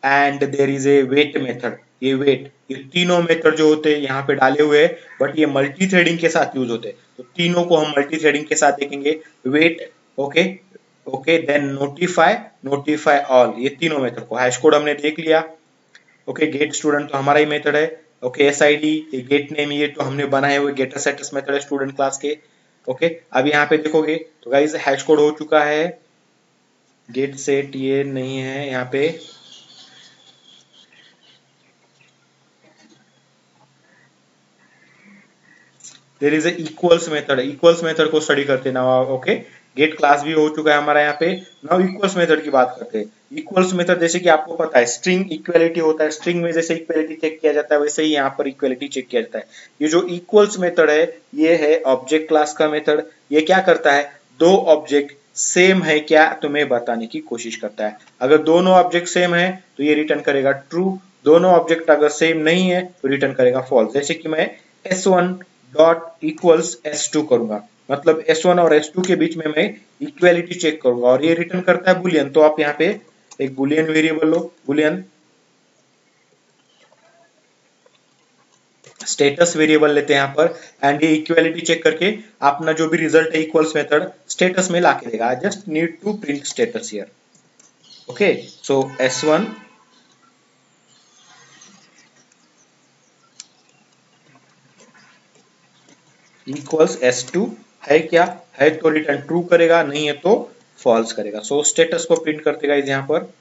and there is a wait method. ये वेट, ये तीनों मेथड जो होते हैं यहाँ पे डाले हुए हैं, बट ये मल्टी थ्रेडिंग के साथ यूज होते हैं, तो तीनों को हम मल्टी थ्रेडिंग के साथ देखेंगे। Wait okay okay then notify all, ये तीनों मेथड को हैश कोड हमने देख लिया। ओके गेट स्टूडेंट तो हमारा ही मेथड है। ओके SID ये गेट नेम, ये तो हमने बनाए हुए गेटर सेटर्स मेथड है स्टूडेंट क्लास के। ओके अब यहाँ पे देखोगे तो गाइस हैश कोड हो चुका है, गेट सेट ये नहीं है यहाँ पे। There is a equals method, equals method को स्टडी करते ना। ओके गेट क्लास भी हो चुका है हमारा यहाँ पे। नाउ इक्वल्स मेथड की बात करते हैं। इक्वल्स मेथड जैसे कि आपको पता है स्ट्रिंग इक्वलिटी होता है, स्ट्रिंग में जैसे इक्वलिटी चेक किया जाता है वैसे ही यहाँ पर इक्वलिटी चेक किया जाता है। ये जो इक्वल्स मेथड है ये है ऑब्जेक्ट क्लास का मेथड। ये क्या करता है, दो ऑब्जेक्ट सेम है क्या तुम्हें बताने की कोशिश करता है। अगर दोनों ऑब्जेक्ट सेम है तो ये रिटर्न करेगा ट्रू, दोनों ऑब्जेक्ट अगर सेम नहीं है तो रिटर्न करेगा फॉल्स। जैसे कि मैं S1 डॉट इक्वल्स S2 करूंगा, मतलब S1 और S2 के बीच में मैं इक्वालिटी चेक करूंगा और ये रिटर्न करता है बुलियन। तो आप यहाँ पे एक बुलियन वेरिएबल लो, बुलियन स्टेटस वेरिएबल लेते हैं यहाँ पर, एंड ये इक्वालिटी चेक करके अपना जो भी रिजल्ट है इक्वल्स मेथड स्टेटस में लाके देगा। I just need to print status here. Okay so S1 equals S2 है क्या, है तो रिटर्न ट्रू करेगा, नहीं है तो फॉल्स करेगा। सो स्टेटस को प्रिंट करते गाइस यहाँ पर।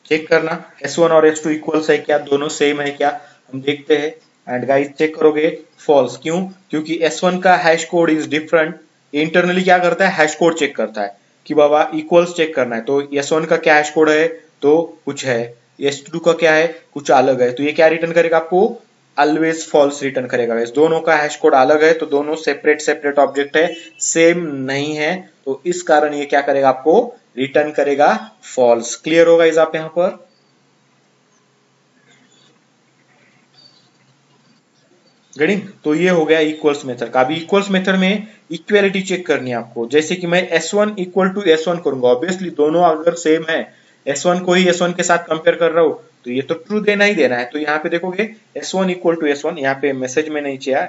चेक करना S1 और S2 इक्वल्स है क्या, दोनों सेम है क्या, हम देखते हैं। एंड गाइस चेक करोगे फॉल्स, क्यों, क्योंकि S1 का hash code is different. Internally क्या करता है, हैश कोड चेक करता है कि बाबा इक्वल्स चेक करना है, तो S1 का क्या हैश कोड है तो कुछ है, S2 का क्या है कुछ अलग है, तो ये क्या रिटर्न करेगा आपको, ऑलवेज फॉल्स रिटर्न करेगा। गाइस दोनों का हैश कोड अलग है तो दोनों सेपरेट सेपरेट ऑब्जेक्ट है, सेम नहीं है, तो इस कारण ये क्या करेगा आपको रिटर्न करेगा फॉल्स। क्लियर होगा इस आप यहाँ पर। गेटिंग? तो ये हो गया इक्वल्स मेथड का। अभी इक्वल्स मेथड में इक्वालिटी चेक करनी है आपको। जैसे कि मैं S1 इक्वल टू S1 करूंगा, ऑब्वियसली दोनों अगर सेम है, S1 को ही S1 के साथ कंपेयर कर रहा हूं, तो ये तो ट्रू देना ही देना है। तो यहाँ पे देखोगे S1 इक्वल टू S1, यहाँ पे मैसेज में नहीं चाहिए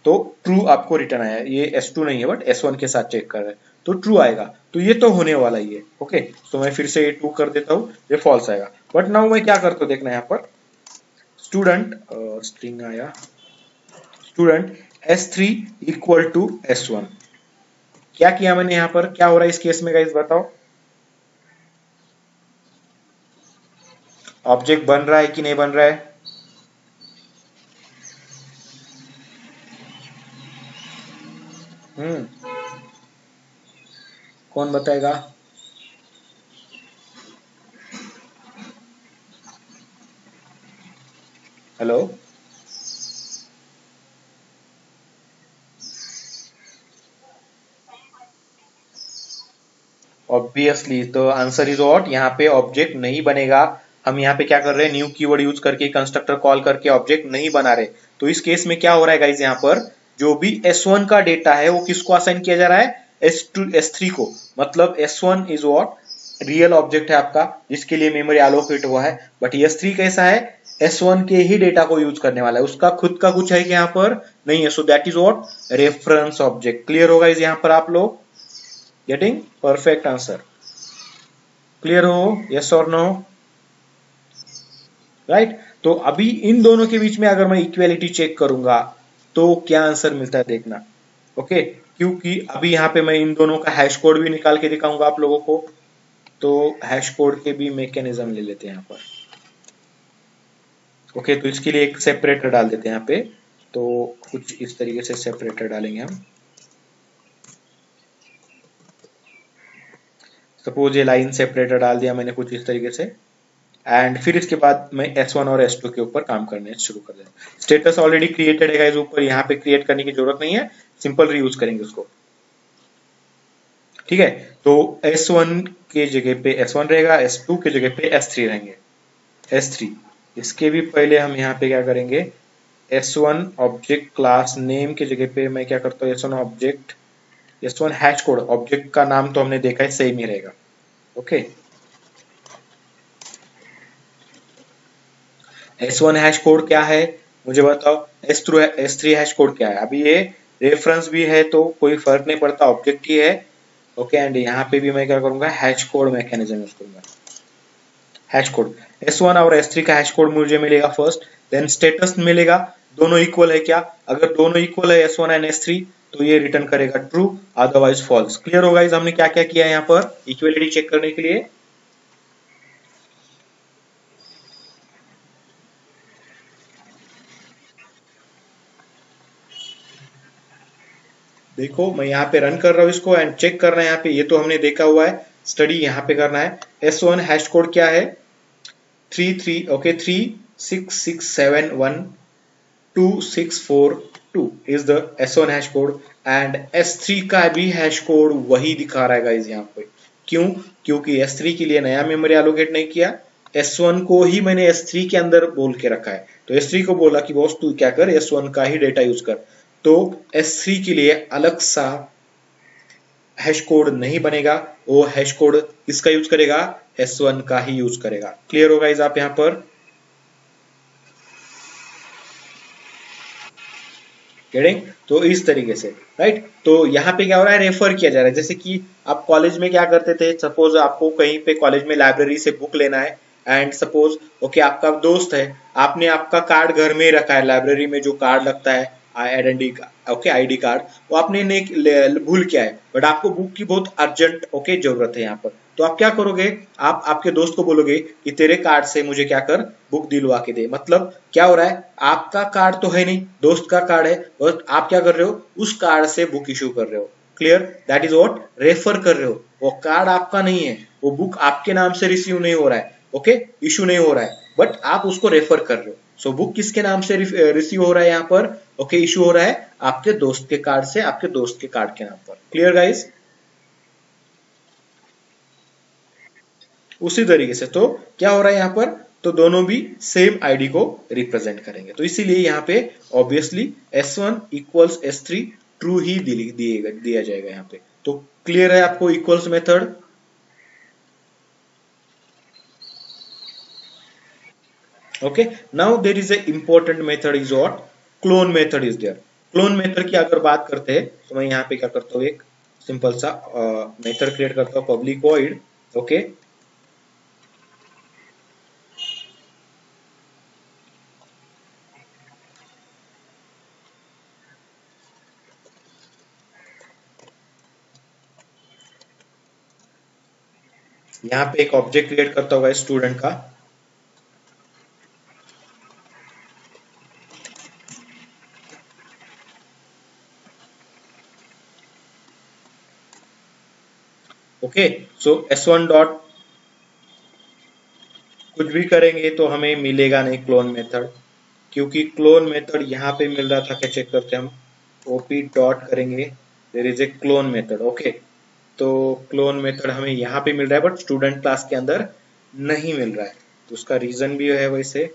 तो ट्रू आपको रिटर्न आया। ये S2 नहीं है बट S1 के साथ चेक कर रहा है तो ट्रू आएगा। तो ये तो होने वाला ही है। ओके, तो मैं फिर से ये 2 कर देता हूँ, ये फॉल्स आएगा। बट नाउ मैं क्या करता हूँ देखना यहाँ पर, स्टूडेंट स्ट्रिंग आया, student S3 equal to S1। क्या किया मैंने यहाँ पर, क्या हो रहा है इस केस में गाइस बताओ? ऑब्जेक्ट बन रहा है कि नहीं बन रहा है? हम्म, कौन बताएगा? हेलो, ऑब्वियसली तो आंसर इज व्हाट, यहाँ पे ऑब्जेक्ट नहीं बनेगा। हम यहाँ पे क्या कर रहे हैं, न्यू कीवर्ड यूज करके कंस्ट्रक्टर कॉल करके ऑब्जेक्ट नहीं बना रहे। तो इस केस में क्या हो रहा है गाइज, यहाँ पर जो भी S1 का डेटा है वो किसको असाइन किया जा रहा है, S2 S3 को। मतलब S1 is what, real object है आपका जिसके लिए मेमोरी एलोकेट हुआ है। बट S3 कैसा है, S1 के ही डेटा को यूज करने वाला है, उसका खुद का कुछ है कि यहाँ पर नहीं है। So that is what, reference object. Clear होगा इस यहाँ पर आप लोग? गेटिंग? Perfect answer. क्लियर हो? यस और नो? राइट। तो अभी इन दोनों के बीच में अगर मैं इक्वालिटी चेक करूंगा तो क्या आंसर मिलता है देखना। ओके, क्योंकि अभी यहाँ पे मैं इन दोनों का हैश कोड भी निकाल के दिखाऊंगा आप लोगों को। तो हैश कोड के भी मैकेनिज्म ले लेते हैं यहाँ पर। ओके, तो इसके लिए एक सेपरेटर डाल देते हैं यहाँ पे। तो कुछ इस तरीके से सेपरेटर डालेंगे हम। सपोज ये लाइन सेपरेटर डाल दिया मैंने कुछ इस तरीके से। एंड फिर इसके बाद मैं S1 और S2 के ऊपर काम करने शुरू कर देता हूँ। स्टेटस ऑलरेडी क्रिएटेड है गाइस ऊपर, यहाँ पे क्रिएट करने की जरूरत नहीं है, सिंपल रीयूज करेंगे उसको। ठीक है, तो S1 के जगह पे S1 रहेगा, S2 के जगह पे S3 रहेंगे। S3, इसके भी पहले हम यहाँ पे क्या करेंगे, S1 ऑब्जेक्ट क्लास नेम के जगह पे मैं क्या करता हूँ, S1 object, S1 hash code, object का नाम तो हमने देखा है सेम ही रहेगा। ओके, S1 हैश कोड क्या है मुझे बताओ, S3 हैश कोड क्या है? अभी ये रेफरेंस भी है तो कोई फर्क नहीं पड़ता, ऑब्जेक्ट ही है। ओके, एंड यहाँ पे भी मैं क्या करूंगा, हैश कोड मैकेनिज्म यूज करूंगा। हैश कोड S1 और S3 का हैश कोड मुझे मिलेगा फर्स्ट, देन स्टेटस मिलेगा दोनों इक्वल है क्या। अगर दोनों इक्वल है S1 एंड S3 तो ये रिटर्न करेगा ट्रू, अदरवाइज फॉल्स। क्लियर होगा इस हमने क्या क्या किया यहाँ पर इक्वलिटी चेक करने के लिए? देखो मैं यहाँ पे रन कर रहा हूँ इसको एंड चेक करना है यहाँ पे, ये तो हमने देखा हुआ है, स्टडी यहाँ पे करना है। S1 हैश कोड क्या है, 33, okay 36671264 is the S1 hash code and S3 का भी हैश कोड वही दिखा रहा है गाइस यहाँ पे। क्यों? क्योंकि S3 के लिए नया मेमोरी एलोकेट नहीं किया, S1 को ही मैंने S3 के अंदर बोल के रखा है। तो S3 को बोला कि बॉस तू क्या कर, S1 का ही डेटा यूज कर। तो S3 के लिए अलग सा हैश कोड नहीं बनेगा, वो हैश कोड किसका यूज करेगा, S1 का ही यूज करेगा। क्लियर होगा इस आप यहाँ पर? गेटिंग? तो इस तरीके से, राइट। तो यहाँ पे क्या हो रहा है, रेफर किया जा रहा है। जैसे कि आप कॉलेज में क्या करते थे, सपोज आपको कहीं पे कॉलेज में लाइब्रेरी से बुक लेना है एंड सपोज ओके आपका दोस्त है, आपने आपका कार्ड घर में रखा है, लाइब्रेरी में जो कार्ड लगता है आइडेंटिटी ओके आईडी कार्ड, वो आपने भूल किया है, बट आपको बुक की बहुत अर्जेंट ओके जरूरत है यहाँ पर। तो आप क्या करोगे, आप आपके दोस्त को बोलोगे कि तेरे कार्ड से मुझे क्या कर, बुक दिलवा के दे। मतलब क्या हो रहा है, आपका कार्ड तो है नहीं, दोस्त का कार्ड है, और आप क्या कर रहे हो, उस कार्ड से बुक इशू कर रहे हो। Clear? That is what, refer कर रहे हो। वो कार्ड आपका नहीं है, वो बुक आपके नाम से रिसीव नहीं हो रहा है, ओके इशू नहीं हो रहा है, बट आप उसको रेफर कर रहे हो। सो बुक किसके नाम से रिसीव हो रहा है यहाँ पर, ओके इशू हो रहा है आपके दोस्त के कार्ड से, आपके दोस्त के कार्ड के नाम पर। Clear guys? उसी तरीके से तो क्या हो रहा है यहाँ पर, तो दोनों भी सेम आईडी को रिप्रेजेंट करेंगे। तो इसीलिए यहाँ पे obviously S1 equals S3 true ही दिया जाएगा यहाँ पे। तो क्लियर है आपको equals method? Okay, now there is a important method is what? Clone method is there. Clone method की अगर बात करते हैं तो मैं यहाँ पे क्या करता हूँ, एक सिंपल सा मेथड क्रिएट करता हूँ, पब्लिक वॉइड। ओके, यहाँ पे एक ऑब्जेक्ट क्रिएट करता होगा स्टूडेंट का। ओके, सो S1 डॉट कुछ भी करेंगे तो हमें मिलेगा नहीं क्लोन मेथड, क्योंकि क्लोन मेथड यहाँ पे मिल रहा था। क्या चेक करते हैं हम, ओपी डॉट करेंगे, देर is a clone method. Okay, तो क्लोन मेथड हमें यहाँ पे मिल रहा है बट स्टूडेंट क्लास के अंदर नहीं मिल रहा है। तो उसका रीजन भी है, वैसे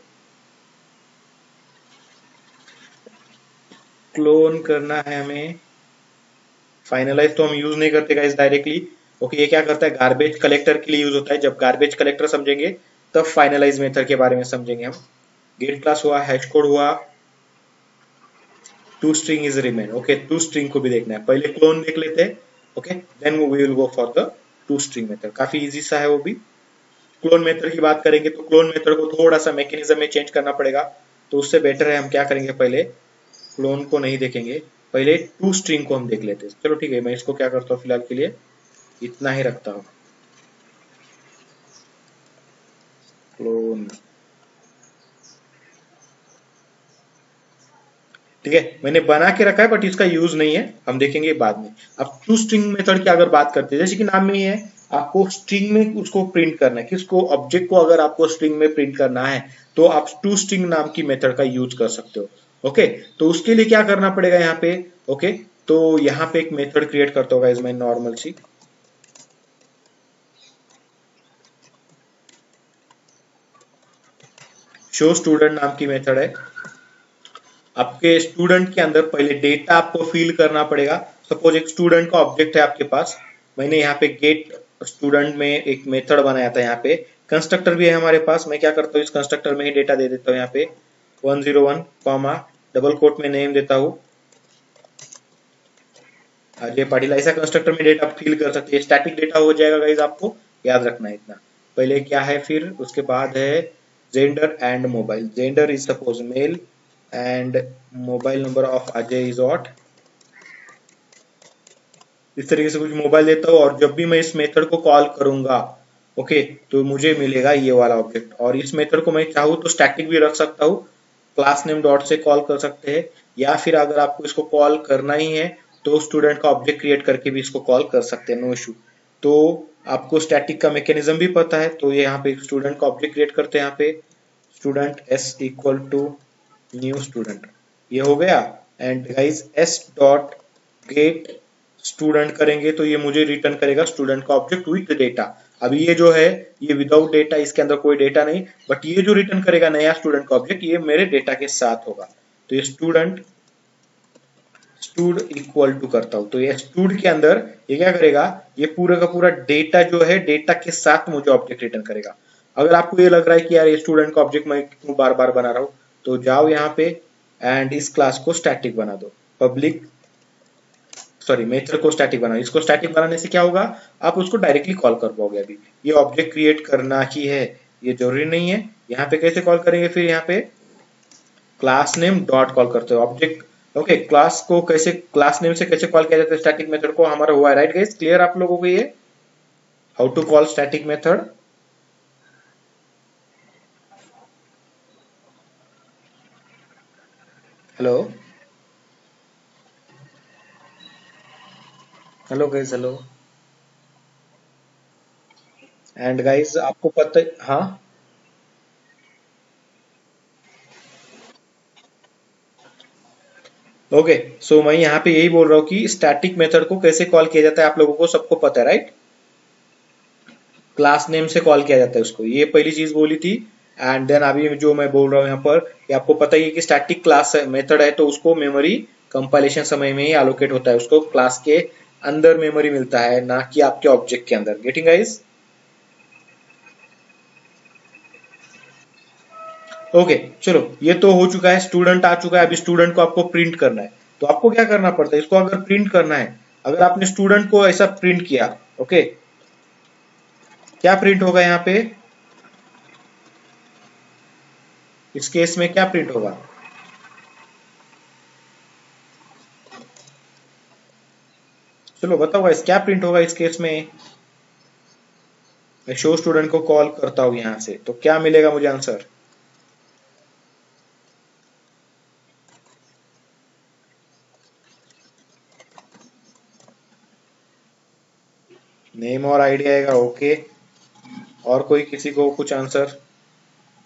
क्लोन करना है हमें। फाइनलाइज तो हम यूज नहीं करते गाइस डायरेक्टली। ओके, ये क्या करता है, गार्बेज कलेक्टर के लिए यूज होता है। जब गार्बेज कलेक्टर समझेंगे तब फाइनलाइज मेथड के बारे में समझेंगे हम। गेट क्लास हुआ, हैश कोड हुआ, to string is remain. Okay, to string को भी देखना है, पहले क्लोन देख लेते हैं। Okay, then we will go for the to string method. काफी इजी सा है वो भी। क्लोन मेथड की बात करेंगे तो क्लोन मेथड को थोड़ा सा मैकेनिज्म में चेंज करना पड़ेगा। तो उससे बेटर है हम क्या करेंगे, पहले क्लोन को नहीं देखेंगे, पहले टू स्ट्रिंग को हम देख लेते हैं। चलो ठीक है, मैं इसको क्या करता हूँ, फिलहाल के लिए इतना ही रखता हूँ, क्लोन। ठीक है, मैंने बना के रखा है बट इसका यूज नहीं है, हम देखेंगे बाद में। अब टू स्ट्रिंग मेथड की अगर बात करते हैं, जैसे कि नाम में ही है, आपको स्ट्रिंग में उसको प्रिंट करना है, किसको, ऑब्जेक्ट को अगर आपको स्ट्रिंग में प्रिंट करना है तो आप टू स्ट्रिंग नाम की मेथड का यूज कर सकते हो। ओके, तो उसके लिए क्या करना पड़ेगा यहाँ पे। ओके, तो यहाँ पे एक मेथड क्रिएट करता होगा इसमें नॉर्मल सी, शो स्टूडेंट नाम की मेथड है। आपके स्टूडेंट के अंदर पहले डेटा आपको फिल करना पड़ेगा। सपोज एक स्टूडेंट का ऑब्जेक्ट है आपके पास, मैंने यहाँ पे गेट स्टूडेंट में एक मेथड बनाया था। यहाँ पे कंस्ट्रक्टर भी है हमारे पास। मैं क्या करता हूँ, इस कंस्ट्रक्टर में ही डेटा दे देता हूँ। यहाँ पे 101 कॉमा डबल कोट में नेम देता हूँ अजय पाटिल। ऐसा कंस्ट्रक्टर में डेटा फिल कर सकते हैं, स्टैटिक डेटा हो जाएगा गाइज, आपको याद रखना है इतना। पहले क्या है, फिर उसके बाद है gender and mobile. Gender is suppose male and mobile number of Ajay is what, इस तरीके से कुछ मोबाइल देता हूँ। और जब भी मैं इस मेथड को कॉल करूंगा, ओके, तो मुझे मिलेगा ये वाला ऑब्जेक्ट। और इस मेथड को मैं चाहूँ तो स्टैटिक भी रख सकता हूँ, क्लास नेम डॉट से कॉल कर सकते हैं, या फिर अगर आपको इसको कॉल करना ही है तो स्टूडेंट का ऑब्जेक्ट क्रिएट करके भी इसको कॉल कर सकते हैं, नो इशू। तो आपको स्टैटिक का मैकेनिज्म भी पता है, तो ये यहाँ पे स्टूडेंट का ऑब्जेक्ट क्रिएट करते हैं। यहाँ पे student S equal to new student, ये हो गया। And guys S dot get student करेंगे तो ये मुझे रिटर्न करेगा स्टूडेंट का ऑब्जेक्ट विद डेटा। अभी ये जो है ये विदाउट डेटा, इसके अंदर कोई डेटा नहीं, बट ये जो रिटर्न करेगा नया स्टूडेंट का ऑब्जेक्ट, ये मेरे डेटा के साथ होगा। तो ये स्टूडेंट स्टूड इक्वल टू करता हूं, तो ये स्टूड के अंदर ये क्या करेगा, ये पूरा का पूरा डेटा जो है डेटा के साथ मुझे ऑब्जेक्ट रिटर्न करेगा। अगर आपको ये लग रहा है कि यार ये स्टूडेंट का ऑब्जेक्ट मैं क्यों बार बार बना रहा हूं, तो जाओ यहाँ पे एंड इस क्लास को स्टैटिक बना दो, पब्लिक सॉरी मेथड को स्टैटिक बनाओ। इसको स्टैटिक बनाने से क्या होगा, आप उसको डायरेक्टली कॉल कर पाओगे। अभी ये ऑब्जेक्ट क्रिएट करना ही है, ये जरूरी नहीं है। यहाँ पे कैसे कॉल करेंगे, फिर यहाँ पे क्लास नेम डॉट कॉल करते हो ऑब्जेक्ट। ओके, क्लास को कैसे, क्लास नेम से कैसे कॉल किया जाता है स्टैटिक मेथड को, हमारा हुआ है राइट गाइस। क्लियर आप लोगों को ये how to call static method. Hello hello guys, hello. And guys आपको पता है, हाँ ओके, सो मैं यहाँ पे यही बोल रहा हूँ कि स्टैटिक मेथड को कैसे कॉल किया जाता है आप लोगों को सबको पता है राइट। क्लास नेम से कॉल किया जाता है उसको, ये पहली चीज बोली थी। एंड देन अभी जो मैं बोल रहा हूँ यहाँ पर, ये आपको पता ही है कि स्टैटिक क्लास मेथड है, तो उसको मेमोरी कंपाइलेशन समय में ही एलोकेट होता है, उसको क्लास के अंदर मेमोरी मिलता है, ना कि आपके ऑब्जेक्ट के अंदर। Getting guys? ओके, चलो ये तो हो चुका है, स्टूडेंट आ चुका है। अभी स्टूडेंट को आपको प्रिंट करना है, तो आपको क्या करना पड़ता है, इसको अगर प्रिंट करना है, अगर आपने स्टूडेंट को ऐसा प्रिंट किया, ओके, क्या प्रिंट होगा यहाँ पे, इस केस में क्या प्रिंट होगा? चलो बताओ गाइस, क्या प्रिंट होगा इस केस में? मैं शो स्टूडेंट को कॉल करता हूँ यहाँ से, तो क्या मिलेगा मुझे आंसर? नेम और आईडी आएगा, ओके। और कोई किसी को कुछ आंसर?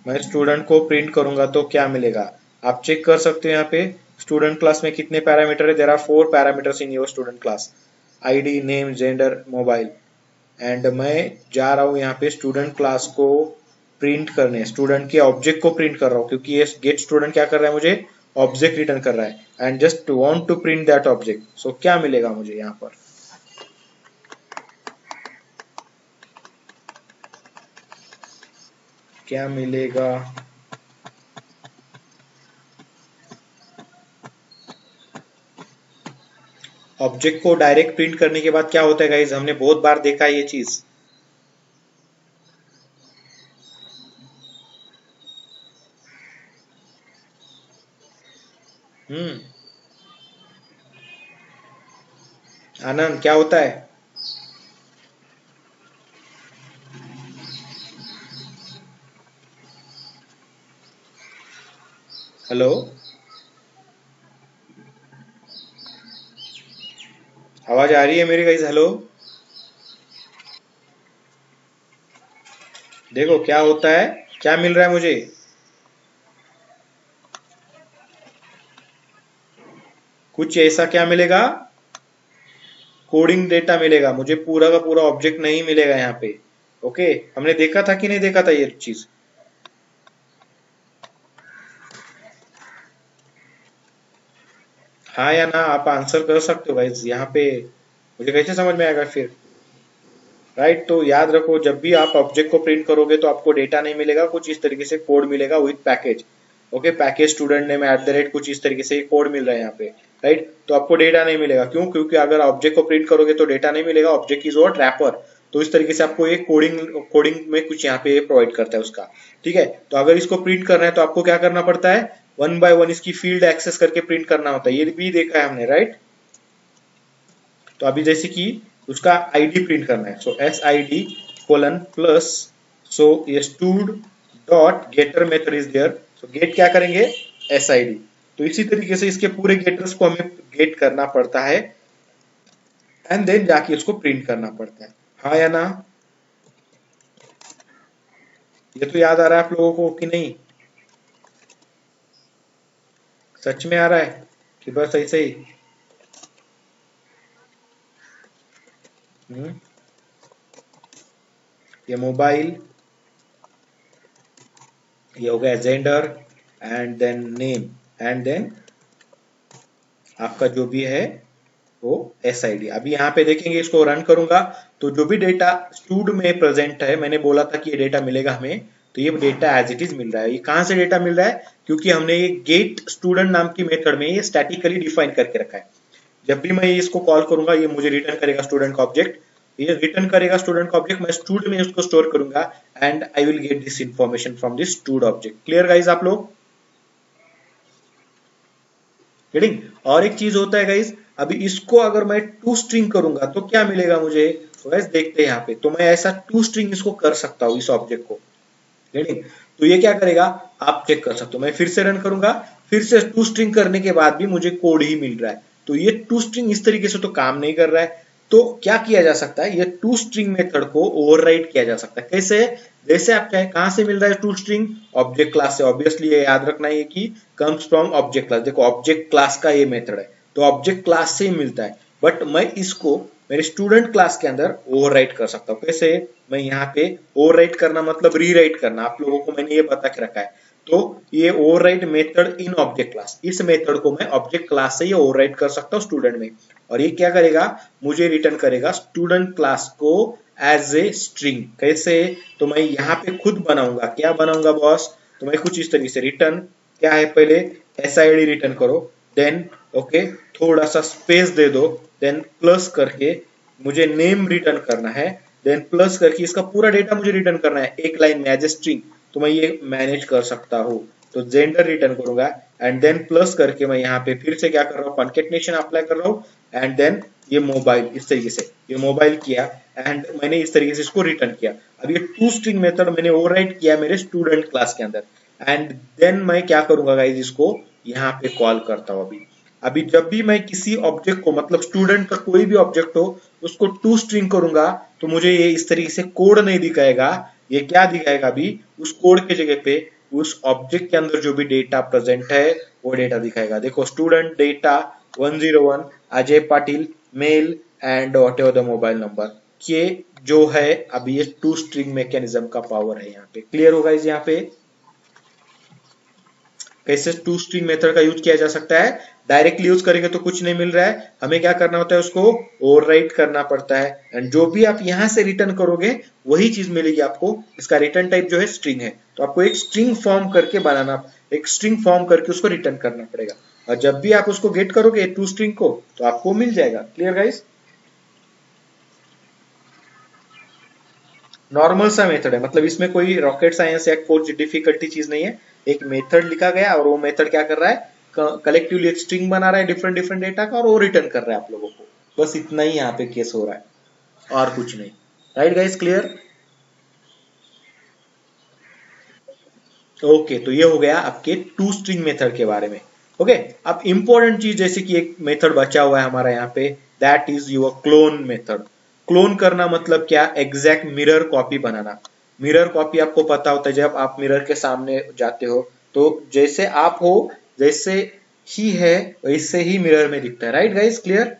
मैं स्टूडेंट को प्रिंट करूंगा तो क्या मिलेगा? आप चेक कर सकते हो यहाँ पे स्टूडेंट क्लास में कितने पैरामीटर है। There are 4 parameters in your student class, ID, name, gender, mobile. And मैं जा रहा हूँ यहाँ पे स्टूडेंट क्लास को प्रिंट करने, स्टूडेंट के ऑब्जेक्ट को प्रिंट कर रहा हूँ, क्योंकि ये गेट स्टूडेंट क्या कर रहा है, मुझे ऑब्जेक्ट रिटर्न कर रहा है, and just want to print that object. So क्या मिलेगा मुझे यहाँ पर? क्या मिलेगा? ऑब्जेक्ट को डायरेक्ट प्रिंट करने के बाद क्या होता है गाइज, हमने बहुत बार देखा है ये चीज। हम्म, आनंद क्या होता है? हेलो, आवाज आ रही है मेरी गाइज? हेलो, देखो क्या होता है, क्या मिल रहा है मुझे? कुछ ऐसा क्या मिलेगा, कोडिंग डेटा मिलेगा मुझे, पूरा का पूरा ऑब्जेक्ट नहीं मिलेगा यहाँ पे। ओके, हमने देखा था कि नहीं देखा था ये चीज? हाँ या ना, आप आंसर कर सकते हो गाइज यहाँ पे, मुझे कैसे समझ में आएगा फिर? राइट, तो याद रखो, जब भी आप ऑब्जेक्ट को प्रिंट करोगे तो आपको डेटा नहीं मिलेगा, कुछ इस तरीके से कोड मिलेगा with package. Okay, package student name at the rate, कुछ इस तरीके से कोड मिल रहा है यहाँ पे। राइट, तो आपको डेटा नहीं मिलेगा, क्यों? क्योंकि अगर ऑब्जेक्ट को प्रिंट करोगे तो डेटा नहीं मिलेगा, ऑब्जेक्ट इज व्हाट, रैपर। तो इस तरीके से आपको एक कोडिंग कोडिंग में कुछ यहाँ पे प्रोवाइड करता है उसका। ठीक है, तो अगर इसको प्रिंट करना है तो आपको क्या करना पड़ता है, वन बाय वन इसकी फील्ड एक्सेस करके प्रिंट करना होता है, ये भी देखा है हमने, राइट। तो अभी जैसे कि उसका आईडी प्रिंट करना है, so S I D colon plus, so ये stud dot getter method is there, so get क्या करेंगे, एस आई डी। तो इसी तरीके से इसके पूरे गेटर्स को हमें गेट करना पड़ता है, एंड देन जाके उसको प्रिंट करना पड़ता है। हाँ या ना? ये तो याद आ रहा है आप लोगों को कि नहीं? सच में आ रहा है कि बस ऐसे ही? हम्म, ये मोबाइल, ये हो गया gender, and then name, and then आपका जो भी है वो एस आई डी। अभी यहाँ पे देखेंगे, इसको रन करूंगा तो जो भी डेटा स्टूड में प्रेजेंट है, मैंने बोला था कि ये डेटा मिलेगा हमें, तो ये डेटा एज इट इज मिल रहा है। ये कहाँ से डेटा मिल रहा है? क्योंकि हमने ये गेट स्टूडेंट नाम की मेथड में ये स्टैटिकली डिफाइन करके रखा है। जब भी मैं इसको कॉल करूंगा ये मुझे रिटर्न करेगा स्टूडेंट का ऑब्जेक्ट, ये रिटर्न करेगा स्टूडेंट का ऑब्जेक्ट, मैं स्टूड में उसको स्टोर करूंगा, and I will get this information from this stood object. Clear guys आप लोग? गेटिंग? और एक चीज होता है गाइज, अभी इसको अगर मैं टू स्ट्रिंग करूंगा तो क्या मिलेगा मुझे? तो गाइज देखते हैं यहाँ पे, तो मैं ऐसा टू स्ट्रिंग इसको कर सकता हूँ इस ऑब्जेक्ट को। गेटिंग? तो ये क्या करेगा, आप चेक कर सकते हो, मैं फिर से रन करूंगा, फिर से टू स्ट्रिंग करने के बाद भी मुझे कोड ही मिल रहा है। तो ये टू स्ट्रिंग इस तरीके से तो काम नहीं कर रहा है, तो क्या किया जा सकता है, ये टू स्ट्रिंग मेथड को ओवरराइड किया जा सकता है। कैसे? जैसे आप चाहे, कहां से मिल रहा है टू स्ट्रिंग, ऑब्जेक्ट क्लास से। ऑब्वियसली ये याद रखना है कि कम्स फ्रॉम ऑब्जेक्ट क्लास। देखो ऑब्जेक्ट क्लास का ये मेथड है, तो ऑब्जेक्ट क्लास से ही मिलता है, बट मैं इसको मेरे स्टूडेंट क्लास के अंदर ओवरराइड कर सकता हूँ। कैसे? मैं यहाँ पे ओवरराइट करना मतलब रीराइट करना, आप लोगों को मैंने ये बता के रखा है। तो ये overwrite method in object class, इस मेथड को मैं ऑब्जेक्ट क्लास से ये ओवरराइट कर सकता हूँ स्टूडेंट में, और ये क्या करेगा, मुझे रिटर्न करेगा स्टूडेंट क्लास को एज ए स्ट्रिंग। कैसे, तो मैं यहाँ पे खुद बनाऊंगा, क्या बनाऊंगा बॉस, तो मैं कुछ इस तरीके से रिटर्न क्या है, पहले SID रिटर्न करो, देन ओके थोड़ा सा स्पेस दे दो, देन प्लस करके मुझे नेम रिटर्न करना है, देन प्लस करके इसका पूरा डेटा मुझे रिटर्न करना है एक लाइन में एज ए स्ट्रिंग। तो मैं ये मैनेज कर सकता हूँ, तो जेंडर रिटर्न करूंगा एंड देन प्लस करके मैं यहाँ पे फिर से क्या कर रहा हूँ, कॉन्केटनेशन अप्लाई कर रहा हूँ एंड देन ये मोबाइल, इस तरीके से ये मोबाइल किया एंड मैंने इस तरीके से इसको रिटर्न किया। अब ये टू स्ट्रिंग मेथड मैंने ओवरराइट किया मेरे स्टूडेंट क्लास के अंदर एंड देन मैं क्या करूंगा गाइस, इसको यहाँ पे कॉल करता हूँ। अभी अभी जब भी मैं किसी ऑब्जेक्ट को, मतलब स्टूडेंट का कोई भी ऑब्जेक्ट हो, उसको टू स्ट्रिंग करूंगा तो मुझे ये इस तरीके से कोड नहीं दिखाएगा, ये क्या दिखाएगा, अभी उस कोड के जगह पे उस ऑब्जेक्ट के अंदर जो भी डेटा प्रेजेंट है वो डेटा दिखाएगा। देखो student data 101 Ajay Patil male and what ever the mobile number, ये जो है अभी ये टू स्ट्रिंग मैकेनिज्म का पावर है। यहाँ पे क्लियर होगा इस, यहाँ पे कैसे टू स्ट्रिंग मेथड का यूज किया जा सकता है। डायरेक्टली यूज करेंगे तो कुछ नहीं मिल रहा है, हमें क्या करना होता है, उसको ओवरराइट करना पड़ता है एंड जो भी आप यहां से रिटर्न करोगे वही चीज मिलेगी आपको। इसका रिटर्न टाइप जो है स्ट्रिंग है, तो आपको एक स्ट्रिंग फॉर्म करके बनाना, एक स्ट्रिंग फॉर्म करके उसको रिटर्न करना पड़ेगा, और जब भी आप उसको गेट करोगे टू स्ट्रिंग को तो आपको मिल जाएगा। क्लियर गाइस, नॉर्मल सा मेथड है, मतलब इसमें कोई रॉकेट साइंस या कोई डिफिकल्टी चीज नहीं है। एक मेथड लिखा गया और वो मेथड क्या कर रहा है, कलेक्टिवली एक स्ट्रिंग बना रहा है डिफरेंट डिफरेंट डेटा का और वो रिटर्न कर रहा है आप लोगों को। बस इतना ही यहाँ पे केस हो रहा है और कुछ नहीं। Right guys, clear. ओके, तो ये हो गया आपके टू स्ट्रिंग मेथड के बारे में। ओके, अब इंपॉर्टेंट चीज जैसे कि एक मेथड बचा हुआ है हमारा यहाँ पे, that is your clone method. Clone करना मतलब क्या, एग्जैक्ट मिरर कॉपी बनाना। मिरर कॉपी आपको पता होता है, जब आप मिरर के सामने जाते हो तो जैसे आप हो जैसे ही है वैसे ही मिरर में दिखता है। Right guys, clear.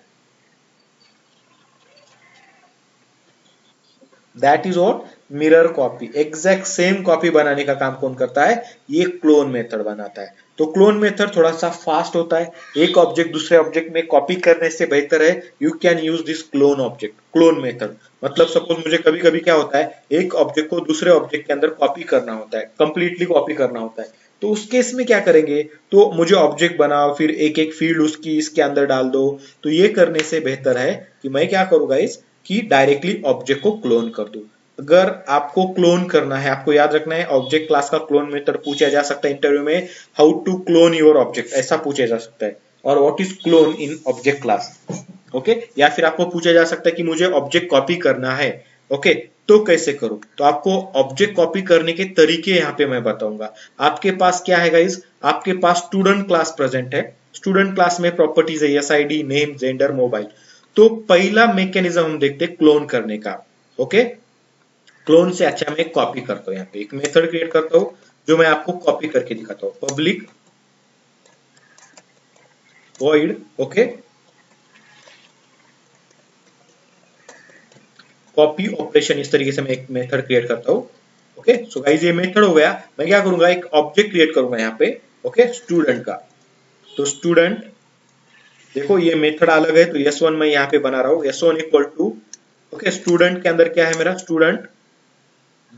That is what, mirror copy. Exact same copy बनाने का काम कौन करता है, ये क्लोन मेथड बनाता है। तो क्लोन मेथड थोड़ा सा फास्ट होता है, एक ऑब्जेक्ट दूसरे ऑब्जेक्ट में कॉपी करने से बेहतर है you can use this clone object, clone method. मतलब सपोज मुझे कभी कभी क्या होता है, एक ऑब्जेक्ट को दूसरे ऑब्जेक्ट के अंदर कॉपी करना होता है, कंप्लीटली कॉपी करना होता है, तो उस केस में क्या करेंगे, तो मुझे ऑब्जेक्ट बनाओ फिर एक एक फील्ड उसकी इसके अंदर डाल दो, तो ये करने से बेहतर है कि मैं क्या करूंगा इस, कि डायरेक्टली ऑब्जेक्ट को क्लोन कर दूं। अगर आपको क्लोन करना है, आपको याद रखना है, ऑब्जेक्ट क्लास का क्लोन मेथड पूछा जा सकता है इंटरव्यू में, how to clone your object, ऐसा पूछा जा सकता है, और what is clone in object class. Okay, या फिर आपको पूछा जा सकता है कि मुझे ऑब्जेक्ट कॉपी करना है, ओके तो कैसे करूं, तो आपको ऑब्जेक्ट कॉपी करने के तरीके यहाँ पे मैं बताऊंगा। आपके पास क्या है गाइस, आपके पास स्टूडेंट क्लास प्रेजेंट है, स्टूडेंट क्लास में प्रॉपर्टीज है SID नेम जेंडर मोबाइल। तो पहला मैकेनिज्म हम देखते हैं क्लोन करने का। ओके, क्लोन से अच्छा मैं एक कॉपी करता हूं, यहाँ पे एक मेथड क्रिएट करता हूं जो मैं आपको कॉपी करके दिखाता हूं, public void okay copy operation, इस तरीके से मैं एक मेथड क्रिएट करता हूं। ओके, सो गाइस ये मेथड हो गया। मैं क्या करूंगा, एक ऑब्जेक्ट क्रिएट करूंगा यहाँ पे, ओके स्टूडेंट का। तो स्टूडेंट, देखो ये मेथड अलग है, तो S1 मैं यहाँ पे बना रहा हूँ, S1 equal to okay student के अंदर क्या है मेरा, स्टूडेंट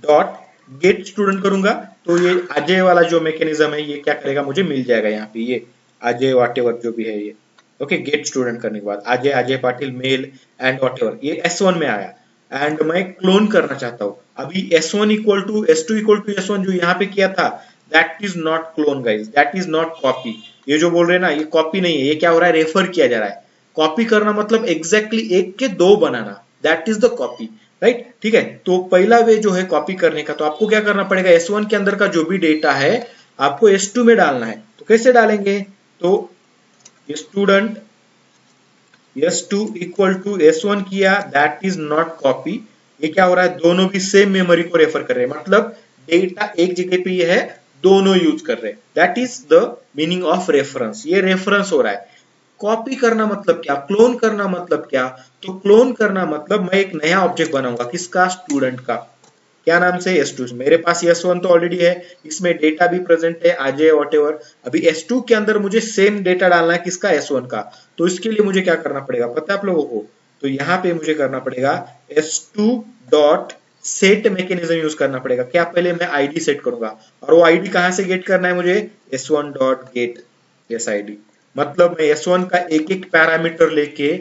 डॉट गेट स्टूडेंट करूंगा, तो ये अजय वाला जो मैकेनिज्म है ये क्या करेगा, मुझे मिल जाएगा यहाँ पे, ये अजय वॉटेवर जो भी है ये। ओके, गेट स्टूडेंट करने के बाद Ajay Ajay Patil male and whatever, ये S1 में आया एंड मैं क्लोन करना चाहता हूँ। अभी S1 equal to S2 equal to S1 जो यहाँ पे किया था, that is not clone guys, that is not copy. ये जो बोल रहे हैं ना, ये कॉपी नहीं है, ये क्या हो रहा है, रेफर किया जा रहा है। कॉपी करना मतलब एग्जैक्टली एक के दो बनाना, that is the copy. Right, ठीक है। तो पहला वे जो है कॉपी करने का, तो आपको क्या करना पड़ेगा, S1 के अंदर का जो भी डेटा है आपको S2 में डालना है। तो कैसे डालेंगे, तो student S2 equal to S1 किया, दैट इज नॉट कॉपी। ये क्या हो रहा है, दोनों भी सेम मेमोरी को रेफर कर रहे हैं, मतलब डेटा एक जगह पे ये है, दोनों यूज कर रहे हैं, that is the meaning of reference. ये रेफरेंस हो रहा है, कॉपी करना मतलब क्या, क्लोन करना मतलब क्या? तो क्लोन करना मतलब मैं एक नया ऑब्जेक्ट बनाऊंगा, किसका? स्टूडेंट का। क्या नाम से? S2। मेरे पास S1 तो ऑलरेडी है, इसमें डेटा भी प्रेजेंट है, अजय वॉटेवर। अभी S2 के अंदर मुझे सेम डेटा डालना है, किसका? S1 का। तो इसके लिए मुझे क्या करना पड़ेगा पता है आप लोगों को? तो यहाँ पे मुझे करना पड़ेगा S2 dot set mechanism use करना पड़ेगा। क्या? पहले मैं आईडी सेट करूंगा, और वो आईडी कहां से गेट करना है मुझे? S1 dot gate S ID. मतलब मैं S1 का एक एक पैरामीटर लेके